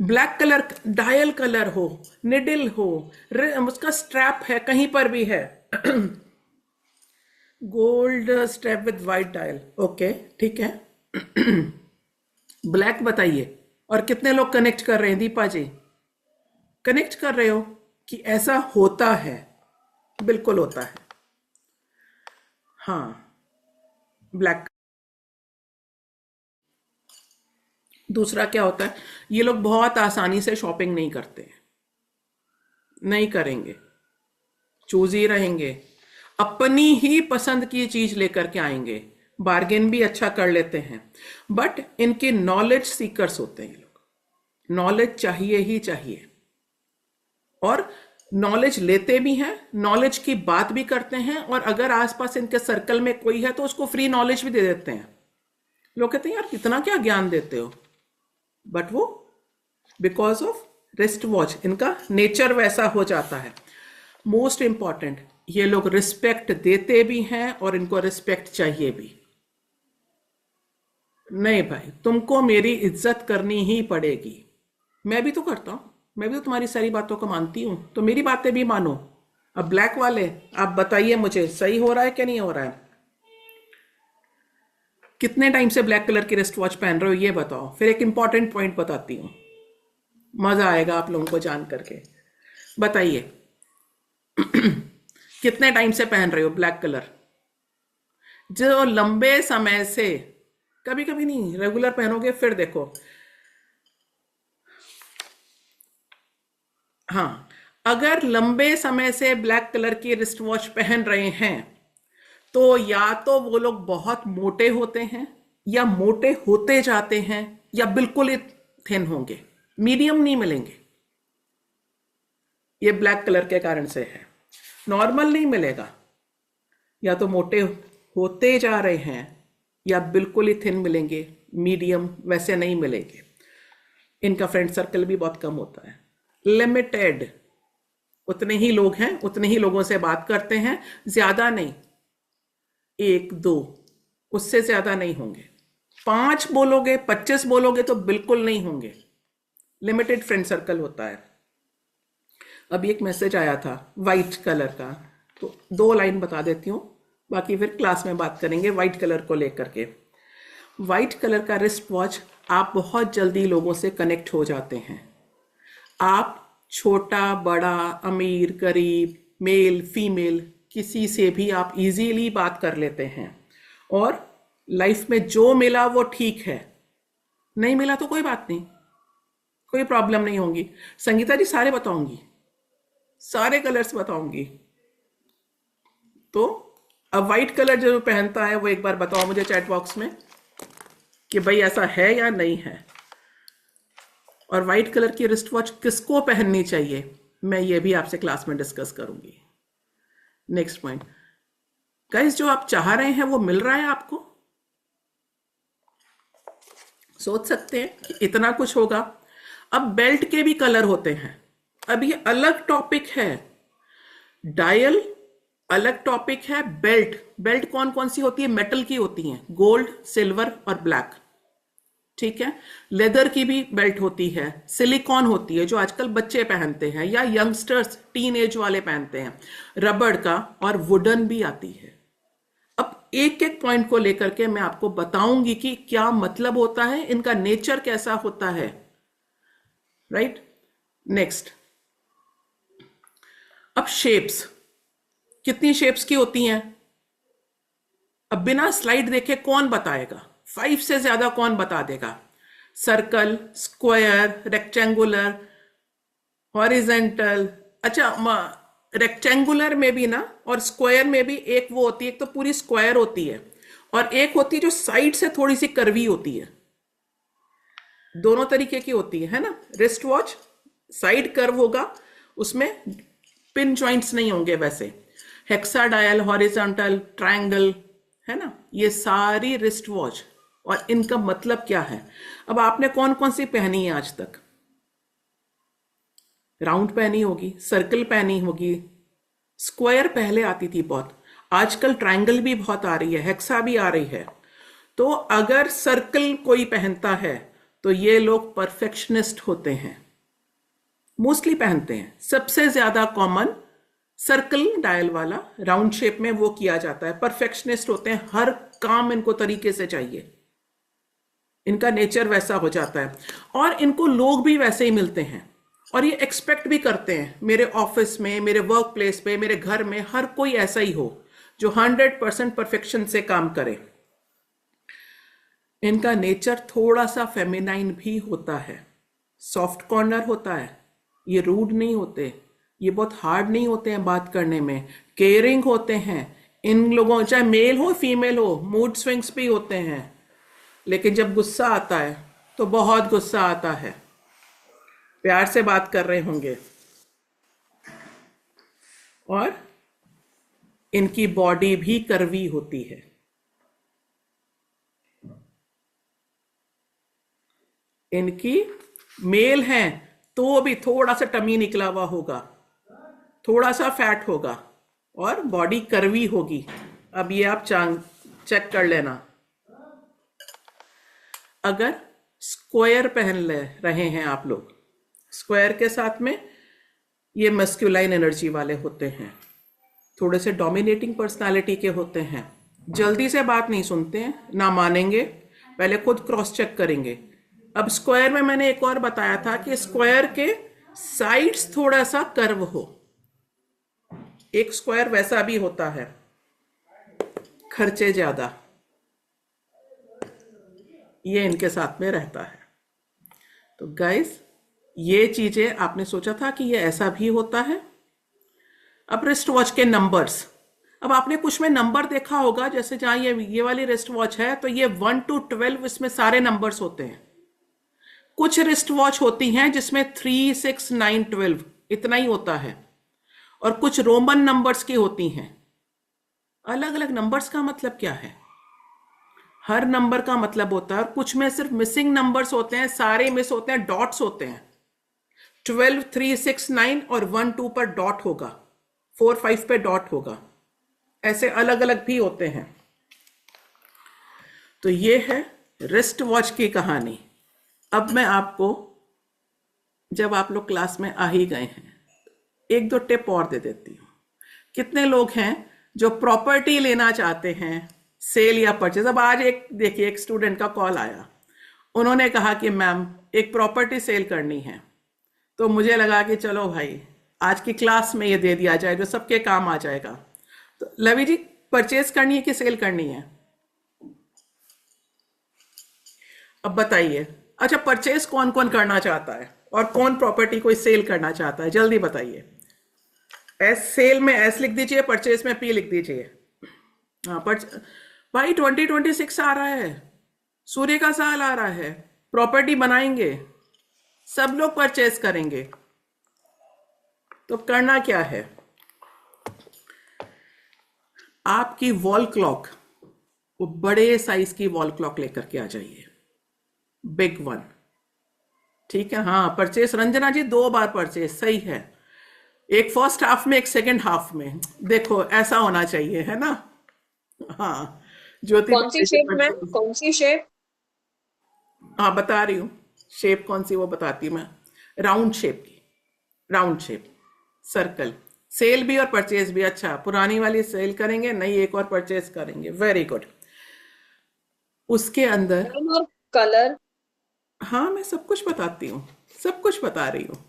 ब्लैक कलर, डायल कलर हो, निडल हो, उसका स्ट्रैप है, कहीं पर भी है gold strap with white dial, okay ठीक है ब्लैक बताइए। और कितने लोग कनेक्ट कर रहे हैं? दीपा जी कनेक्ट कर रहे हो कि ऐसा होता है? बिल्कुल होता है। हाँ, ब्लैक। दूसरा क्या होता है? ये लोग बहुत आसानी से शॉपिंग नहीं करते, नहीं करेंगे, चूजी रहेंगे, अपनी ही पसंद की चीज लेकर के आएंगे, बार्गेन भी अच्छा कर लेते हैं, बट इनके नॉलेज सीकर्स होते हैं ये लोग। नॉलेज चाहिए ही चाहिए, और नॉलेज लेते भी हैं, नॉलेज की बात भी करते हैं, और अगर आसपास इनके सर्कल में कोई है तो उसको फ्री नॉलेज भी दे देते हैं। लोग कहते हैं यार इतना क्या ज्ञान देते हो, बट वो बिकॉज ऑफ रिस्ट वॉच इनका नेचर वैसा हो जाता है। मोस्ट इंपॉर्टेंट, ये लोग रिस्पेक्ट देते भी हैं और इनको रिस्पेक्ट चाहिए भी। नहीं भाई, तुमको मेरी इज्जत करनी ही पड़ेगी। मैं भी तो करता हूं, मैं भी तो तुम्हारी सारी बातों को मानती हूं, तो मेरी बातें भी मानो। अब ब्लैक वाले आप बताइए मुझे, सही हो रहा है कि नहीं हो रहा है? कितने टाइम से ब्लैक कलर की रिस्ट वॉच पहन रहे हो ये बताओ, फिर एक इंपॉर्टेंट पॉइंट बताती हूँ, मजा आएगा आप लोगों को जान करके। बताइए कितने टाइम से पहन रहे हो ब्लैक कलर? जो लंबे समय से, कभी कभी नहीं, रेगुलर पहनोगे फिर देखो। हाँ, अगर लंबे समय से ब्लैक कलर की रिस्ट वॉच पहन रहे हैं तो या तो वो लोग बहुत मोटे होते हैं, या मोटे होते जाते हैं, या बिल्कुल ही थिन होंगे, मीडियम नहीं मिलेंगे। ये ब्लैक कलर के कारण से है, नॉर्मल नहीं मिलेगा। या तो मोटे होते जा रहे हैं, या बिल्कुल ही थिन मिलेंगे, मीडियम वैसे नहीं मिलेंगे। इनका फ्रेंड सर्कल भी बहुत कम होता है, लिमिटेड, उतने ही लोग हैं, उतने ही लोगों से बात करते हैं, ज्यादा नहीं। एक दो, उससे ज्यादा नहीं होंगे। 5 बोलोगे, 25 बोलोगे तो बिल्कुल नहीं होंगे। लिमिटेड फ्रेंड सर्कल होता है। अभी एक मैसेज आया था वाइट कलर का, तो 2 लाइन बता देती हूँ, बाकी फिर क्लास में बात करेंगे वाइट कलर को लेकर के। वाइट कलर का रिस्ट वॉच, आप बहुत जल्दी लोगों से कनेक्ट हो जाते हैं। आप छोटा बड़ा, अमीर गरीब, मेल फीमेल, किसी से भी आप इजीली बात कर लेते हैं। और लाइफ में जो मिला वो ठीक है, नहीं मिला तो कोई बात नहीं, कोई प्रॉब्लम नहीं होगी। संगीता जी सारे बताऊंगी, सारे कलर्स बताऊंगी। तो अब वाइट कलर जो पहनता है वो एक बार बताओ मुझे चैट बॉक्स में कि भाई ऐसा है या नहीं है। और वाइट कलर की रिस्ट वॉच किसको पहननी चाहिए, मैं ये भी आपसे क्लास में डिस्कस करूंगी। नेक्स्ट पॉइंट, गाइस जो आप चाह रहे हैं वो मिल रहा है आपको? सोच सकते हैं कि इतना कुछ होगा। अब बेल्ट के भी कलर होते हैं, अब ये अलग टॉपिक है। डायल अलग टॉपिक है। बेल्ट, बेल्ट कौन कौन सी होती है? मेटल की होती हैं, गोल्ड, सिल्वर और ब्लैक, ठीक है। लेदर की भी बेल्ट होती है, सिलिकॉन होती है जो आजकल बच्चे पहनते हैं या यंगस्टर्स टीन एज वाले पहनते हैं, रबड़ का, और वुडन भी आती है। अब एक एक पॉइंट को लेकर के मैं आपको बताऊंगी कि क्या मतलब होता है, इनका नेचर कैसा होता है, राइट। नेक्स्ट, अब शेप्स, कितनी शेप्स की होती हैं? अब बिना स्लाइड देखे कौन बताएगा? 5 से ज्यादा कौन बता देगा? Circle, square, rectangular, horizontal. अच्छा, रेक्टेंगुलर में भी ना और स्क्वायर में भी एक वो होती है, एक तो पूरी स्क्वायर होती है और एक होती है जो साइड से थोड़ी सी कर्वी होती है। दोनों तरीके की होती है ना। रिस्ट वॉच साइड कर्व होगा, उसमें पिन जॉइंट्स नहीं होंगे वैसे। हेक्साडायल, हॉरिजॉन्टल, ट्रायंगल, है ना, ये सारी रिस्ट वॉच। और इनका मतलब क्या है? अब आपने कौन कौन सी पहनी है आज तक? राउंड पहनी होगी, सर्कल पहनी होगी, स्क्वायर पहले आती थी बहुत, आजकल ट्रायंगल भी बहुत आ रही है, हेक्सा भी आ रही है। तो अगर सर्कल कोई पहनता है तो ये लोग परफेक्शनिस्ट होते हैं, मोस्टली पहनते हैं। सबसे ज्यादा कॉमन सर्कल डायल वाला, राउंड शेप में वो किया जाता है। परफेक्शनिस्ट होते हैं, हर काम इनको तरीके से चाहिए, इनका नेचर वैसा हो जाता है। और इनको लोग भी वैसे ही मिलते हैं और ये एक्सपेक्ट भी करते हैं मेरे ऑफिस में, मेरे वर्क प्लेस पे, मेरे घर में हर कोई ऐसा ही हो जो 100% परफेक्शन से काम करे। इनका नेचर थोड़ा सा फेमिनाइन भी होता है, सॉफ्ट कॉर्नर होता है, ये रूड नहीं होते, ये बहुत हार्ड नहीं होते हैं बात करने में, केयरिंग होते हैं। इन लोगों, चाहे मेल हो फीमेल हो, मूड स्विंग्स भी होते हैं, लेकिन जब गुस्सा आता है तो बहुत गुस्सा आता है, प्यार से बात कर रहे होंगे। और इनकी बॉडी भी कर्वी होती है। इनकी मेल हैं तो भी थोड़ा सा टमी निकला हुआ होगा, थोड़ा सा फैट होगा और बॉडी कर्वी होगी। अब ये आप चेक कर लेना। अगर स्क्वायर पहन ले रहे हैं आप लोग, स्क्वायर के साथ में ये मस्कुलाइन एनर्जी वाले होते हैं, थोड़े से डोमिनेटिंग पर्सनालिटी के होते हैं, जल्दी से बात नहीं सुनते हैं, ना मानेंगे, पहले खुद क्रॉस चेक करेंगे। अब स्क्वायर में मैंने एक और बताया था कि स्क्वायर के साइड्स थोड़ा सा कर्व हो, एक स्क्वायर वैसा भी होता है, खर्चे ज्यादा, ये इनके साथ में रहता है। तो गाइस, ये चीजें आपने सोचा था कि ये ऐसा भी होता है। अब रिस्ट वॉच के नंबर्स, अब आपने कुछ में नंबर देखा होगा, जैसे जहां ये वाली रिस्ट वॉच है तो ये 1 to 12 इसमें सारे नंबर्स होते हैं। कुछ रिस्ट वॉच होती हैं जिसमें 3, 6, 9, 12 इतना ही होता है, और कुछ रोमन नंबर्स की होती हैं। अलग अलग नंबर्स का मतलब क्या है? हर नंबर का मतलब होता है, और कुछ में सिर्फ मिसिंग नंबर्स होते हैं, सारे मिस होते हैं, डॉट्स होते हैं। 12, 3, 6, 9 और 1, 2 पर डॉट होगा, 4, 5 पे डॉट होगा। ऐसे अलग अलग भी होते हैं। तो ये है रिस्ट वॉच की कहानी। अब मैं आपको, जब आप लोग क्लास में आ ही गए हैं, एक दो टिप और दे देती हूँ। कितने लोग हैं जो प्रॉपर्टी लेना चाहते हैं, सेल या परचेज? अब आज एक देखिए, एक स्टूडेंट का कॉल आया, उन्होंने कहा कि मैम एक प्रॉपर्टी सेल करनी है। तो मुझे लगा कि चलो भाई आज की क्लास में ये दे दिया जाए जो सबके काम आ जाएगा। तो लवी जी, परचेज करनी है कि सेल करनी है? अब बताइए। अच्छा, परचेज कौन कौन करना चाहता है और कौन प्रॉपर्टी को सेल करना चाहता है? जल्दी बताइए। एस, सेल में एस लिख दीजिए, परचेज में पी लिख दीजिए। हाँ, भाई 2026 आ रहा है, सूर्य का साल आ रहा है, प्रॉपर्टी बनाएंगे, सब लोग परचेज करेंगे। तो करना क्या है? आपकी वॉल क्लॉक, वो बड़े साइज की वॉल क्लॉक लेकर के आ जाइए, बिग वन। ठीक है? हाँ, परचेस रंजना जी 2 बार परचेस, सही है। एक फर्स्ट हाफ में, एक सेकंड हाफ में। देखो ऐसा होना चाहिए, है ना? हाँ, ज्योति कौन सी शेप मैम, कौन सी शेप? हाँ बता रही हूँ, शेप कौन सी वो बताती हूँ मैं। राउंड शेप की, राउंड शेप, सर्कल। सेल भी और परचेज भी। अच्छा, पुरानी वाली सेल करेंगे, नई एक और परचेज करेंगे, वेरी गुड। उसके अंदर, मैम और कलर? हाँ मैं सब कुछ बताती हूँ, सब कुछ बता रही हूँ।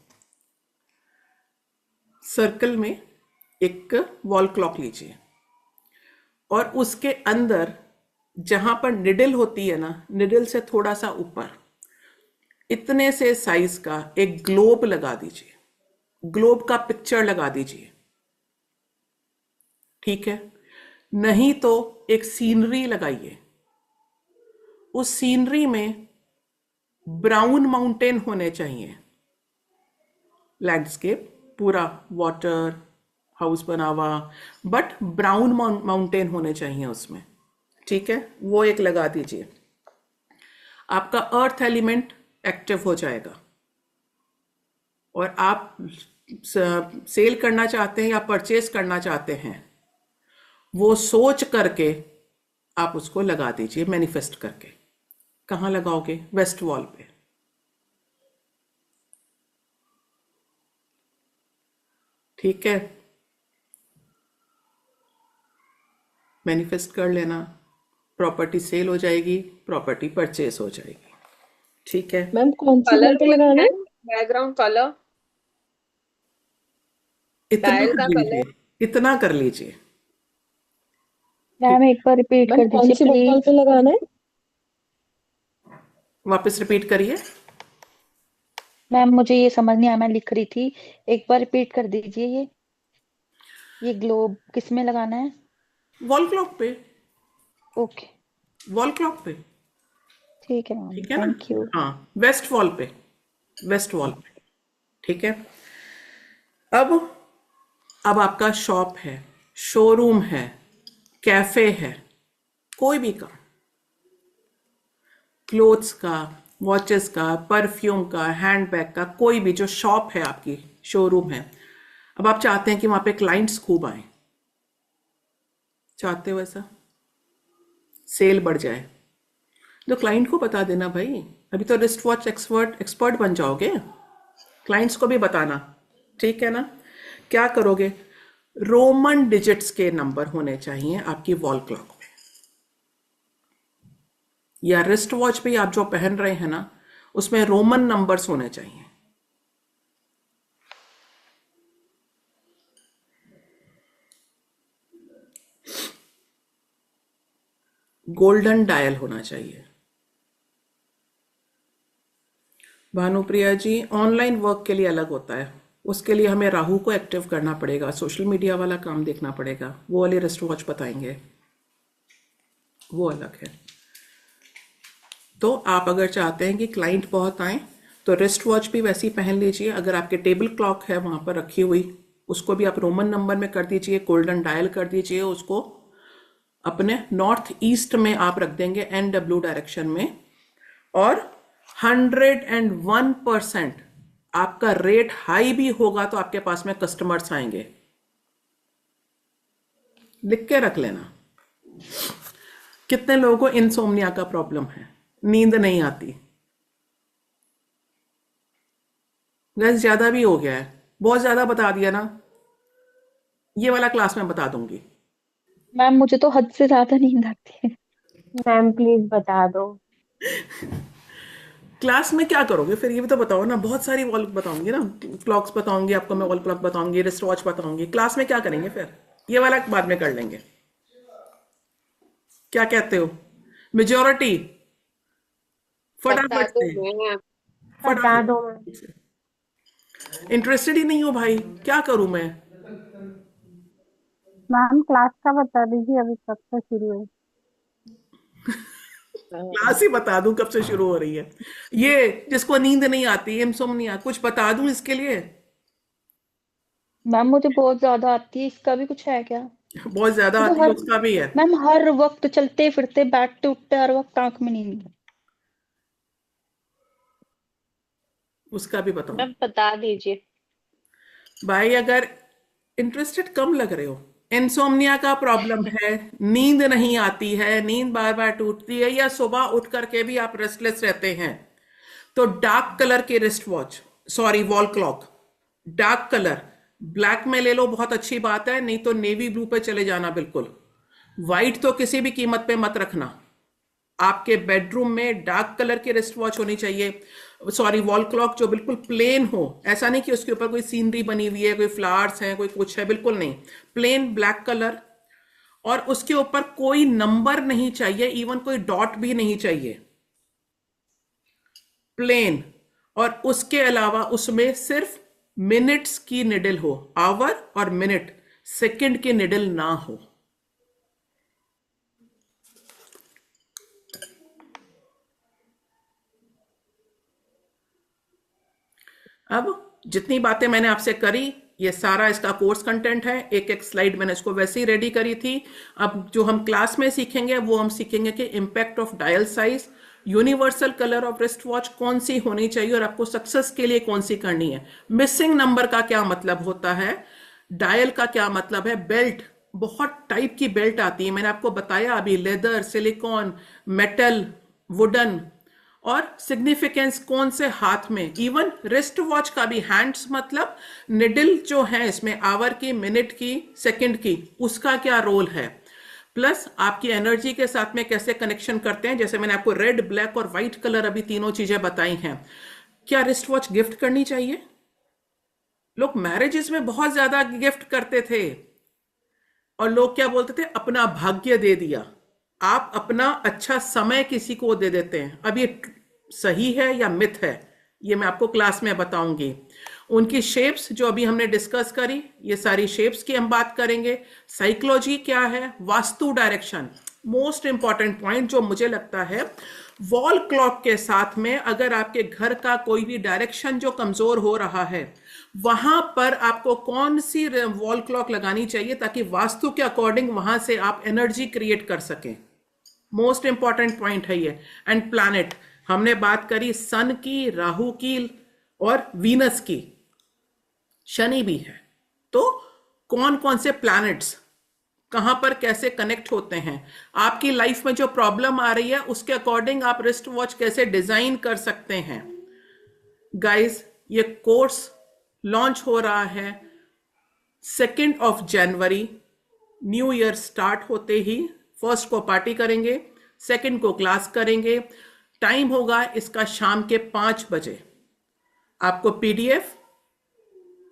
सर्कल में एक वॉल क्लॉक लीजिए और उसके अंदर जहां पर निडल होती है ना, निडल से थोड़ा सा ऊपर इतने से साइज का एक ग्लोब लगा दीजिए, ग्लोब का पिक्चर लगा दीजिए। ठीक है? नहीं तो एक सीनरी लगाइए, उस सीनरी में ब्राउन माउंटेन होने चाहिए, लैंडस्केप पूरा, वाटर हाउस बना हुआ, बट ब्राउन माउंटेन होने चाहिए उसमें। ठीक है? वो एक लगा दीजिए। आपका अर्थ एलिमेंट एक्टिव हो जाएगा। और आप सेल करना चाहते हैं या परचेज करना चाहते हैं, वो सोच करके आप उसको लगा दीजिए, मैनिफेस्ट करके। कहाँ लगाओगे? वेस्ट वॉल पे। ठीक है? मैनिफेस्ट कर लेना, प्रॉपर्टी सेल हो जाएगी, प्रॉपर्टी परचेज हो जाएगी। ठीक है? मैम कौन सी कलर वॉल पे कोई लगाना है? है? बैकग्राउंड कलर, इतना डायल कर का लीजिए, कलर। इतना कर लीजिए। मैम एक बार रिपीट मैम कर कौन दीजिए सी वॉल प्लीज। पे लगाना है? वापस रिपीट करिए। मैम मुझे ये समझ नहीं आया, मैं लिख रही थी, एक बार रिपीट कर दीजिए। ये ग्लोब किस में लगाना है? वॉल क्लॉक पे, ओके, वॉल क्लॉक पे। ठीक है मैम, ठीक है ना? Thank you. हाँ, वेस्ट वॉल पे, वेस्ट वॉल पे। ठीक है? अब अब आपका शॉप है, शोरूम है, कैफे है, कोई भी काम, क्लोथ्स का, वॉचेस का, परफ्यूम का, हैंडबैग का, कोई भी जो शॉप है आपकी, शोरूम है। अब आप चाहते हैं कि वहां पे क्लाइंट्स खूब आए, चाहते हो ऐसा, सेल बढ़ जाए, तो क्लाइंट को बता देना भाई। अभी तो रिस्ट वॉच एक्सपर्ट बन जाओगे, क्लाइंट्स को भी बताना। ठीक है ना? क्या करोगे? रोमन डिजिट्स के नंबर होने चाहिए आपकी वॉल क्लॉक में, या रिस्ट वॉच भी आप जो पहन रहे हैं ना, उसमें रोमन नंबर्स होने चाहिए। गोल्डन डायल होना चाहिए। भानुप्रिया जी, ऑनलाइन वर्क के लिए अलग होता है, उसके लिए हमें राहु को एक्टिव करना पड़ेगा, सोशल मीडिया वाला काम देखना पड़ेगा, वो वाले रिस्ट वॉच बताएंगे, वो अलग है। तो आप अगर चाहते हैं कि क्लाइंट बहुत आए, तो रिस्ट वॉच भी वैसी पहन लीजिए। अगर आपके टेबल क्लॉक है वहां पर रखी हुई, उसको भी आप रोमन नंबर में कर दीजिए, गोल्डन डायल कर दीजिए उसको। अपने नॉर्थ ईस्ट में आप रख देंगे, NW डायरेक्शन में। और 101% आपका रेट हाई भी होगा तो आपके पास में कस्टमर्स आएंगे, लिख के रख लेना। कितने लोगों को इंसोम्निया का प्रॉब्लम है, नींद नहीं आती? गैस ज्यादा भी हो गया है, बहुत ज्यादा बता दिया ना। ये वाला क्लास में बता दूंगी। मैम मुझे तो हद से ज्यादा नींद आती है। मैम प्लीज बता दो। क्लास में क्या करोगे फिर, ये भी तो बताओ ना। बहुत सारी वॉल बताऊंगी ना, क्लॉक्स बताऊंगी आपको, मैं वॉल क्लॉक बताऊंगी, रिस्ट वॉच बताऊंगी। क्लास में क्या करेंगे फिर? ये वाला बाद में कर लेंगे। क्या कहते हो मेजोरिटी? बता फटाफट दो से, मैम। बता दो मैम। फटाफट से। इंटरेस्टेड ही नहीं हो भाई, क्या करूं मैं? मैम क्लास का बता दीजिए, अभी कब से शुरू है? क्लास ही बता दूं कब से शुरू हो रही है? ये जिसको नींद नहीं आती, इंसोम्निया, कुछ बता दूं इसके लिए? मैम मुझे बहुत ज्यादा आती है, इसका भी कुछ है क्या? बहुत ज्यादा मुझे आती है, हर उसका भी है। मैम हर वक्त चलते फिरते बैठते उठते हर वक्त आंख में नींद। उसका भी बताऊं? मैम बता दीजिए। भाई अगर इंटरेस्टेड कम लग रहे हो, इंसोम्निया का प्रॉब्लम है, नींद नहीं आती है, नींद बार बार टूटती है, या सुबह उठ करके भी आप रेस्टलेस रहते हैं, तो डार्क कलर के wrist watch, sorry wall clock, dark colour, black में ले लो, बहुत अच्छी बात है, नहीं तो नेवी ब्लू पे चले जाना बिल्कुल। व्हाइट तो किसी भी कीमत पे मत रखना। आपके बेडरूम में डार्क कलर की रिस्ट वॉच होनी चाहिए, सॉरी वॉल क्लॉक, जो बिल्कुल प्लेन हो। ऐसा नहीं कि उसके ऊपर कोई सीनरी बनी हुई है, कोई फ्लावर्स हैं, कोई कुछ है, बिल्कुल नहीं। प्लेन ब्लैक कलर, और उसके ऊपर कोई नंबर नहीं चाहिए, इवन कोई डॉट भी नहीं चाहिए, प्लेन। और उसके अलावा उसमें सिर्फ मिनट्स की निडल हो, आवर और मिनट, सेकंड की निडल ना हो। अब जितनी बातें मैंने आपसे करी, ये सारा इसका कोर्स कंटेंट है। एक एक स्लाइड मैंने इसको वैसे ही रेडी करी थी। अब जो हम क्लास में सीखेंगे वो हम सीखेंगे कि impact of dial size, universal colour of wrist watch कौन सी होनी चाहिए और आपको सक्सेस के लिए कौन सी करनी है, मिसिंग नंबर का क्या मतलब होता है, डायल का क्या मतलब है, बेल्ट, बहुत टाइप की बेल्ट आती है, मैंने आपको बताया अभी, लेदर, सिलिकॉन, मेटल, वुडन, और सिग्निफिकेंस कौन से हाथ में। इवन रिस्ट वॉच का भी, हैंड्स मतलब निडल जो है इसमें, आवर की, मिनट की, सेकंड की, उसका क्या रोल है, प्लस आपकी एनर्जी के साथ में कैसे कनेक्शन करते हैं। जैसे मैंने आपको रेड, ब्लैक और व्हाइट कलर अभी तीनों चीजें बताई हैं। क्या रिस्ट वॉच गिफ्ट करनी चाहिए? लोग मैरिजेस में बहुत ज्यादा गिफ्ट करते थे, और लोग क्या बोलते थे, अपना भाग्य दे दिया। आप अपना अच्छा समय किसी को दे देते हैं। अब ये सही है या मिथ है, ये मैं आपको क्लास में बताऊंगी। उनकी शेप्स जो अभी हमने डिस्कस करी, ये सारी शेप्स की हम बात करेंगे। साइकोलॉजी क्या है, vastu direction, most important point जो मुझे लगता है, वॉल क्लॉक के साथ में अगर आपके घर का कोई भी डायरेक्शन जो कमजोर हो रहा है, वहां पर आपको कौन सी वॉल क्लॉक लगानी चाहिए ताकि वास्तु के अकॉर्डिंग वहां से आप एनर्जी क्रिएट कर सकें। मोस्ट इंपॉर्टेंट पॉइंट है ये। एंड प्लैनेट, हमने बात करी सन की, राहु की और वीनस की, शनि भी है। तो कौन कौन से प्लैनेट्स कहां पर कैसे कनेक्ट होते हैं, आपकी लाइफ में जो प्रॉब्लम आ रही है उसके अकॉर्डिंग आप रिस्ट वॉच कैसे डिजाइन कर सकते हैं। गाइस ये कोर्स लॉन्च हो रहा है 2 जनवरी। न्यू ईयर स्टार्ट होते ही 1 को पार्टी करेंगे, 2 को क्लास करेंगे। टाइम होगा इसका शाम के 5 बजे। आपको पीडीएफ,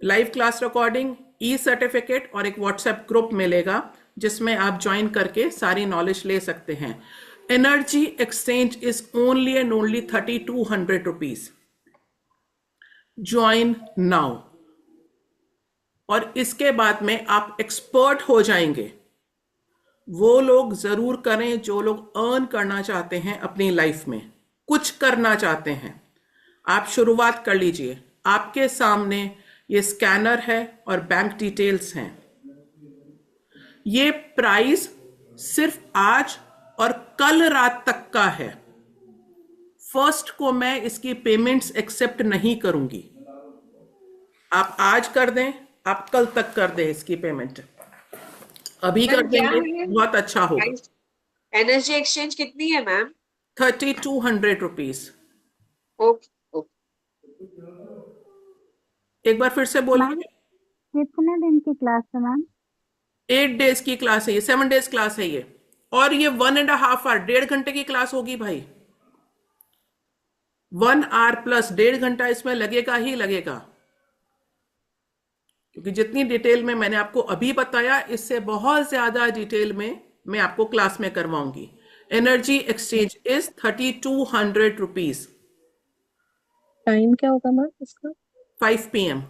लाइव क्लास रिकॉर्डिंग, ई सर्टिफिकेट और एक व्हाट्सएप ग्रुप मिलेगा जिसमें आप ज्वाइन करके सारी नॉलेज ले सकते हैं। Energy exchange is only and only 3200 rupees. Join now. और इसके बाद में आप एक्सपर्ट हो जाएंगे। वो लोग जरूर करें जो लोग अर्न करना चाहते हैं अपनी लाइफ में, कुछ करना चाहते हैं। आप शुरुआत कर लीजिए। आपके सामने ये स्कैनर है और बैंक डिटेल्स हैं। ये प्राइस सिर्फ आज और कल रात तक का है। 1 को मैं इसकी पेमेंट्स एक्सेप्ट नहीं करूंगी। आप आज कर दें, आप कल तक कर दें इसकी पेमेंट। अभी कर मैम क्या देंगे है बहुत अच्छा होगा। प्राइस? एनर्जी एक्सचेंज कितनी है मैम? 3200 रुपीज। Okay okay. एक बार फिर से मैम बोलिए। कितने दिन की क्लास है मैम? 8 डेज की क्लास है ये, 7 डेज क्लास है ये। और ये 1.5 आवर, 1.5 घंटे की क्लास होगी भाई। 1 आवर प्लस 1.5 घंटा इसमें लगेगा ही लगेगा, क्योंकि जितनी डिटेल में मैंने आपको अभी बताया, इससे बहुत ज्यादा डिटेल में मैं आपको क्लास में करवाऊंगी। Energy exchange is 3200 rupees. Time क्या होगा मैम इसका? 5 PM।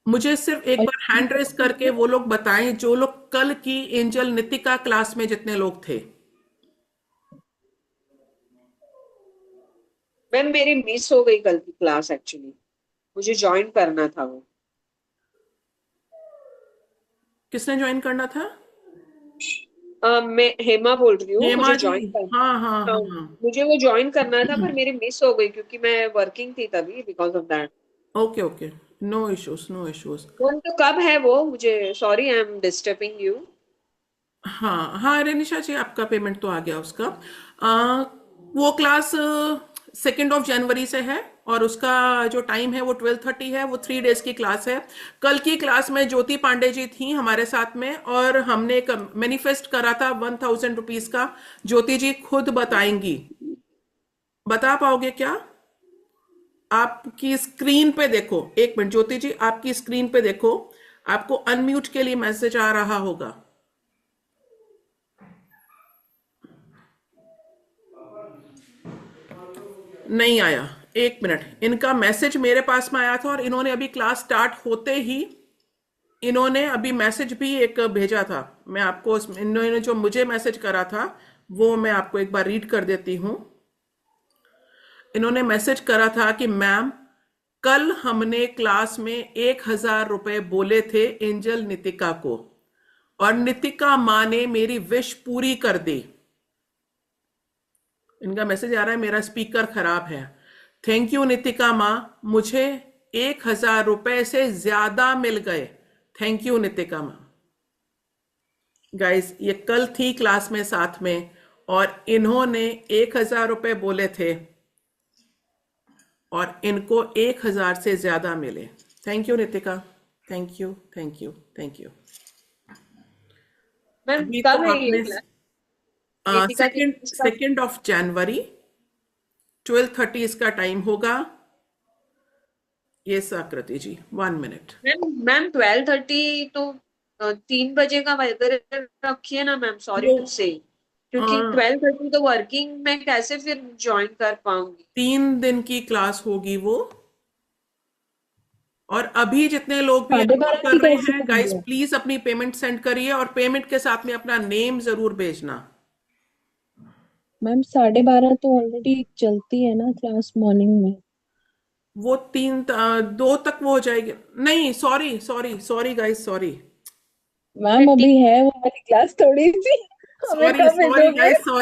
मुझे सिर्फ एक और बार हैंड रेस करके वो लोग बताएं जो लोग कल की एंजल नितिका क्लास में जितने लोग थे। मैम मेरी मिस हो गई कल की क्लास, एक्चुअली मुझे ज्वाइन करना था वो। किसने ज्वाइन करना था? मैं हेमा बोल रही हूँ, हेमा मुझे जी। ज्वाइन करना। हाँ हाँ हाँ, हाँ। मुझे वो ज्वाइन करना था पर मेरी मिस हो गई क्योंकि मैं वर्किंग थी तभी, because of that. Okay okay, no issues no issues. कौन तो कब है वो? मुझे sorry, I am disturbing you. हाँ हाँ रेनिशा जी, आपका पेमेंट तो आ गया उसका। वो क्लास 2 जनवरी से है, और उसका जो टाइम है वो 12:30 है। वो 3 डेज की क्लास है। कल की क्लास में ज्योति पांडे जी थी हमारे साथ में, और हमने एक मैनिफेस्ट करा था 1000 रुपीज का। ज्योति जी खुद बताएंगी। बता पाओगे क्या? आपकी स्क्रीन पे देखो, 1 मिनट ज्योति जी, आपकी स्क्रीन पे देखो, आपको अनम्यूट के लिए मैसेज आ रहा होगा। नहीं आया? 1 मिनट, इनका मैसेज मेरे पास में आया था, और इन्होंने अभी क्लास स्टार्ट होते ही इन्होंने अभी मैसेज भी एक भेजा था। मैं आपको इन्होंने जो मुझे मैसेज करा था वो मैं आपको एक बार रीड कर देती हूं। इन्होंने मैसेज करा था कि मैम, कल हमने क्लास में 1000 रुपए बोले थे एंजल नितिका को, और नितिका माँ ने मेरी विश पूरी कर दी। इनका मैसेज आ रहा है, मेरा स्पीकर खराब है। थैंक यू नितिका माँ, मुझे 1000 रुपए से ज्यादा मिल गए। थैंक यू नितिका माँ। गाइस, ये कल थी क्लास में साथ में, और इन्होंने 1000 रुपए बोले थे, और इनको 1000 से ज्यादा मिले। Thank you Nitika, thank you thank you thank you. Ma'am अभी कब तो है ये आपने क्लास? नितिका की क्लास कब? 2 जनवरी 12:30 इसका टाइम होगा। ये आकृति जी, 1 मिनट। मैम 12:30 तो 3 बजे का वगैरह रखिए ना मैम, सॉरी वो टू से, क्योंकि आ, 12:30 तो वर्किंग में कैसे फिर ज्वाइन कर पाऊंगी। 3 दिन की क्लास होगी वो। और अभी जितने लोग भी एनरोल 12:30 कर की रहे कैसे हैं गाइस, होंगे? प्लीज अपनी पेमेंट सेंड करिए, और पेमेंट के साथ में अपना नेम जरूर भेजना। मैम 12:30 तो ऑलरेडी चलती है ना क्लास मॉर्निंग में। वो 2 तक वो हो जाएगी। नहीं, sorry sorry sorry guys, sorry ma'am अभी है वो वाली क्लास थोड़ी सी, हमें सॉरी कब सॉरी भेजोगे? Guys, sorry.